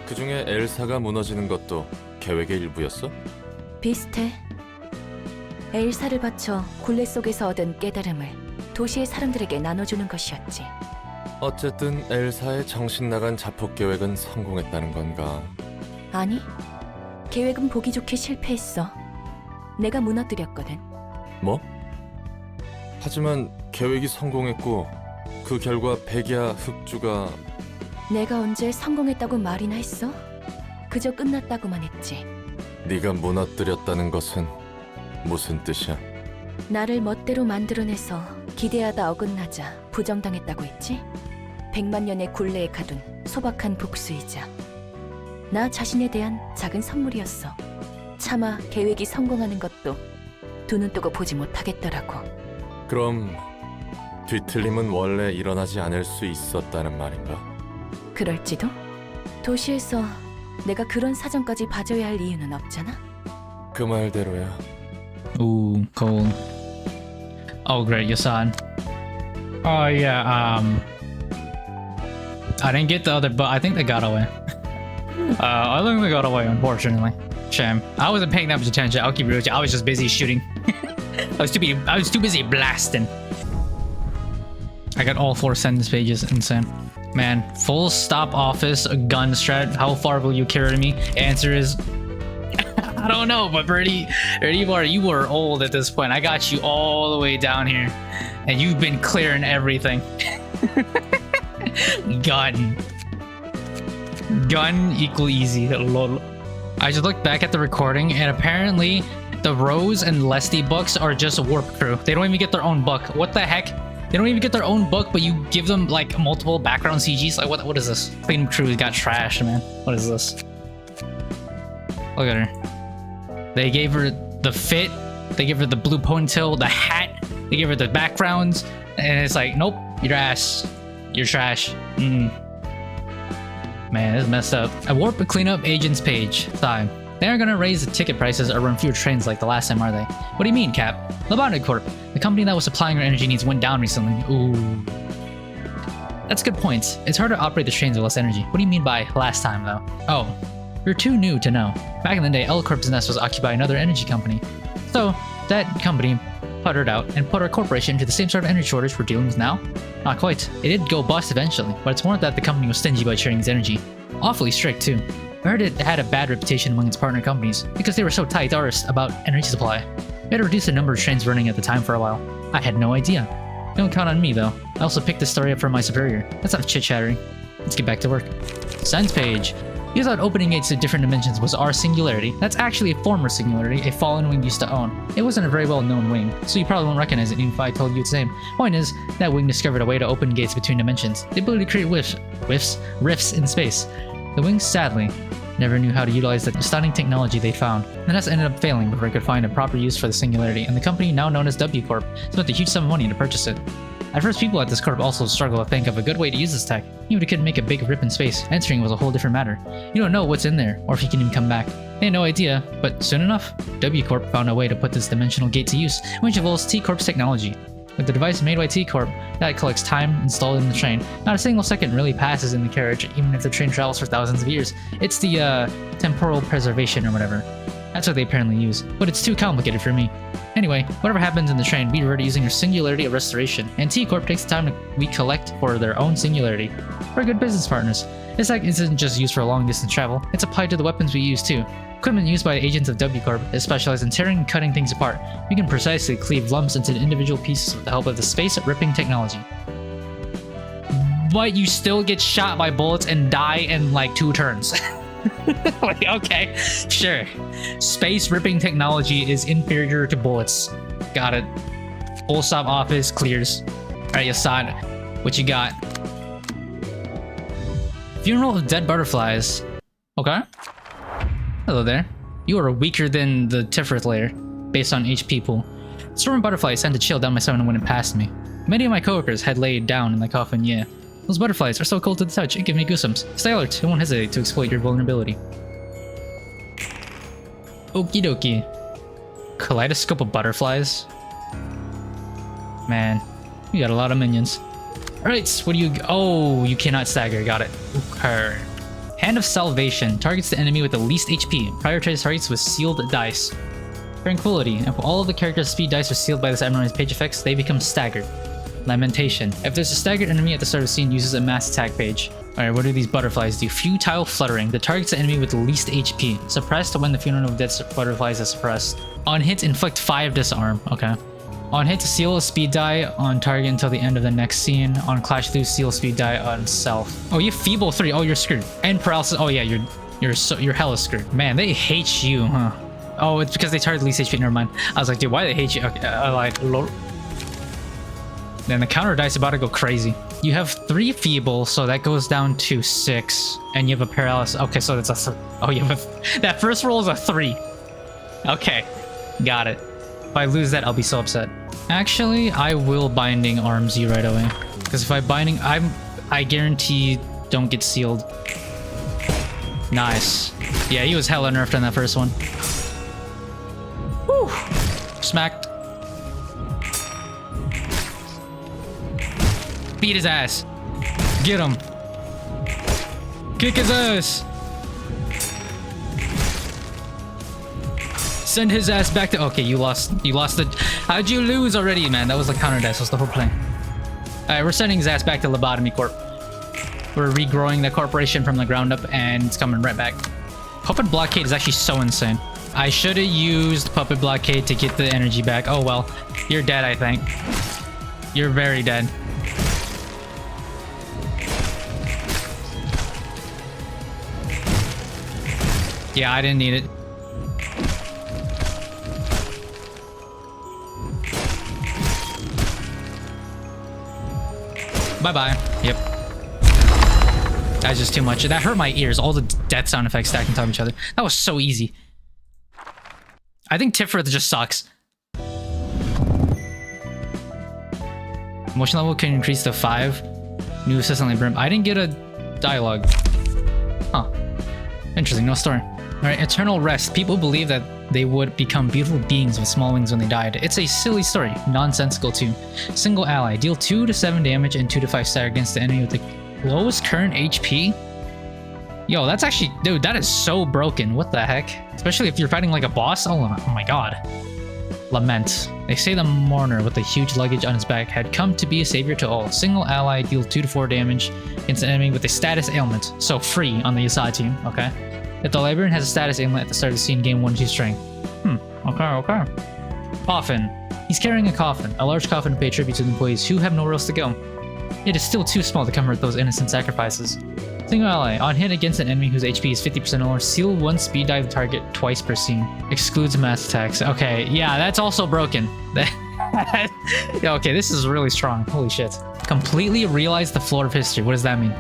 그중에 엘사가 무너지는 것도 계획의 일부였어? 비슷해. 엘사를 바쳐 굴레 속에서 얻은 깨달음을 도시의 사람들에게 나눠주는 것이었지. 어쨌든 엘사의 정신 나간 자폭 계획은 성공했다는 건가? 아니, 계획은 보기 좋게 실패했어. 내가 무너뜨렸거든. 뭐? 하지만 계획이 성공했고 그 결과 백야 흑주가 내가 언제 성공했다고 말이나 했어? 그저 끝났다고만 했지. 네가 무너뜨렸다는 것은 무슨 뜻이야? 나를 멋대로 만들어내서 기대하다 어긋나자 부정당했다고 했지? 100만 년의 굴레에 가둔 소박한 복수이자 나 자신에 대한 작은 선물이었어. 차마 계획이 성공하는 것도 두 눈 뜨고 보지 못하겠더라고. 그럼 뒤틀림은 원래 일어나지 않을 수 있었다는 말인가? 그럴지도? 도시에서 내가 그런 사정까지 봐줘야 할 이유는 없잖아? 그 말대로야. Ooh, cold. Oh, great, Yasan. Oh, yeah, I didn't get the other, but I think they got away. I think they got away, unfortunately. Shame. I wasn't paying that much attention. I'll keep it real with you. I was just busy shooting. I was too busy blasting. I got all 4 sentence pages. Insane. Man, full stop office, gun strat. How far will you carry me? Answer is I don't know, but Birdie, you were old at this point. I got you all the way down here, and you've been clearing everything. Gun equal easy. Lol. I just looked back at the recording, and apparently the Rose and Lesty books are just warp crew. They don't even get their own book. What the heck? They don't even get their own book, but you give them like multiple background CGs. Like what is this? Clean crew got trashed, man. What is this? Look at her. They gave her the fit, they gave her the blue ponytail, the hat, they gave her the backgrounds, and it's like, nope, your ass, you're trash. Man, this is messed up. I warp a cleanup agents page. Time. They aren't gonna raise the ticket prices or run fewer trains like the last time, are they? What do you mean, Cap? Labonid Corp, the company that was supplying our energy needs, went down recently. Ooh. That's a good point. It's hard to operate the trains with less energy. What do you mean by last time, though? Oh, you're too new to know. Back in the day, L Corp's nest was occupied by another energy company. So, that company puttered out and put our corporation into the same sort of energy shortage we're dealing with now? Not quite. It did go bust eventually, but it's more that the company was stingy by sharing its energy. Awfully strict, too. I heard it had a bad reputation among its partner companies because they were so tight-arsed about energy supply. We had to reduce the number of trains running at the time for a while. I had no idea. Don't count on me, though. I also picked this story up from my superior. That's not chit-chattering. Let's get back to work. Science page. You thought opening gates to different dimensions was our singularity. That's actually a former singularity a fallen wing used to own. It wasn't a very well-known wing, so you probably won't recognize it even if I told you its name. Point is, that wing discovered a way to open gates between dimensions. The ability to create rifts in space. The wing, sadly, never knew how to utilize the stunning technology they found. The nest ended up failing before it could find a proper use for the singularity, and the company, now known as W Corp, spent a huge sum of money to purchase it. At first, people at this corp also struggle to think of a good way to use this tech. Even if it could make a big rip in space, entering was a whole different matter. You don't know what's in there, or if you can even come back. They had no idea, but soon enough, W Corp found a way to put this dimensional gate to use, which involves T Corp's technology. With the device made by T Corp that collects time installed in the train, not a single second really passes in the carriage, even if the train travels for thousands of years. It's the temporal preservation or whatever. That's what they apparently use, but it's too complicated for me. Anyway, whatever happens in the train, we revert using our singularity of restoration, and T Corp takes the time we collect for their own singularity. We're good business partners. This tech isn't just used for long distance travel, it's applied to the weapons we use too. Equipment used by the agents of W Corp is specialized in tearing and cutting things apart. We can precisely cleave lumps into individual pieces with the help of the space-ripping technology. But you still get shot by bullets and die in like 2 turns. Like, okay, sure. Space-ripping technology is inferior to bullets. Got it. Full stop office clears. Alright, Assad, what you got? Funeral of dead butterflies. Okay. Hello there. You are weaker than the Tiphereth layer, based on HP pool. Storm butterflies tend to chill down my stomach when it passed me. Many of my coworkers had laid down in the coffin, yeah. Those butterflies are so cold to the touch, it gives me goosebumps. Stay alert, it won't hesitate to exploit your vulnerability. Okie dokie. Kaleidoscope of butterflies? Man, you got a lot of minions. Alright, what do you... Oh, you cannot stagger, got it. Okay. Hand of Salvation targets the enemy with the least HP. Prioritize targets with sealed dice. Tranquility. If all of the characters' speed dice are sealed by this abnormal page effects, they become staggered. Lamentation. If there's a staggered enemy at the start of the scene, uses a mass attack page. Alright, what do these butterflies do? Futile fluttering. The target's the enemy with the least HP. Suppressed when the funeral of dead butterflies is suppressed. On hit, inflict 5 disarm. Okay. On hit, seal a speed die on target until the end of the next scene. On clash through, seal speed die on self. Oh, you have feeble 3. Oh, you're screwed. And paralysis. Oh yeah, you're hella screwed. Man, they hate you, huh? Oh, it's because they target least HP. Never mind. I was like, dude, why do they hate you? Okay, like, lol. Then the counter dice about to go crazy. You have 3 feeble, so that goes down to 6, and you have a paralysis. Okay, so that's a oh, you have a that first roll is a 3. Okay, got it. If I lose that, I'll be so upset. Actually, I will binding arms you right away, because if I binding, I guarantee don't get sealed. Nice. Yeah, he was hella nerfed on that first one. Whew. Smacked. Beat his ass. Get him. Kick his ass. Send his ass back to... Okay, you lost the... How'd you lose already, man? That was the counter dice. That's the whole plan. Alright, we're sending his ass back to Lobotomy Corp. We're regrowing the corporation from the ground up, and it's coming right back. Puppet Blockade is actually so insane. I should have used Puppet Blockade to get the energy back. Oh well. You're dead, I think. You're very dead. Yeah, I didn't need it. Bye-bye. Yep. That's just too much. That hurt my ears. All the death sound effects stacked on top of each other. That was so easy. I think Tiphereth just sucks. Emotion level can increase to 5. New assistant like Brim. I didn't get a dialogue. Huh. Interesting. No story. Alright, Eternal Rest. People believe that they would become beautiful beings with small wings when they died. It's a silly story. Nonsensical too. Single ally. Deal 2 to 7 damage and 2 to 5 stagger against the enemy with the lowest current HP? Yo, that's actually... Dude, that is so broken. What the heck? Especially if you're fighting like a boss? Oh my god. Lament. They say the mourner with the huge luggage on his back had come to be a savior to all. Single ally. Deal 2 to 4 damage against an enemy with a status ailment. So free on the Asad team. Okay. If the librarian has a status ailment at the start of the scene, gain 1-2 strength. Okay. Coffin. He's carrying a coffin. A large coffin to pay tribute to the employees who have nowhere else to go. It is still too small to convert those innocent sacrifices. Single ally. On hit against an enemy whose HP is 50% or more, seal 1 speed dive target twice per scene. Excludes mass attacks. Okay, yeah, that's also broken. Okay, this is really strong. Holy shit. Completely realize the floor of history. What does that mean?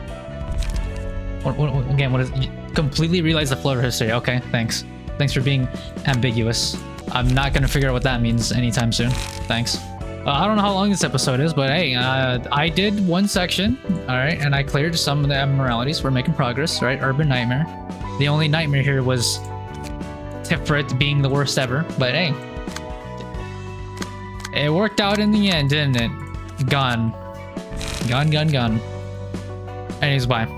Again, what is... Completely realize the flow of history. Okay, thanks. Thanks for being ambiguous. I'm not gonna figure out what that means anytime soon. Thanks. I don't know how long this episode is, but hey, I did 1 section, alright, and I cleared some of the abnormalities. We're making progress, right? Urban Nightmare. The only nightmare here was Tiphereth being the worst ever, but hey. It worked out in the end, didn't it? Gone. Anyways, bye.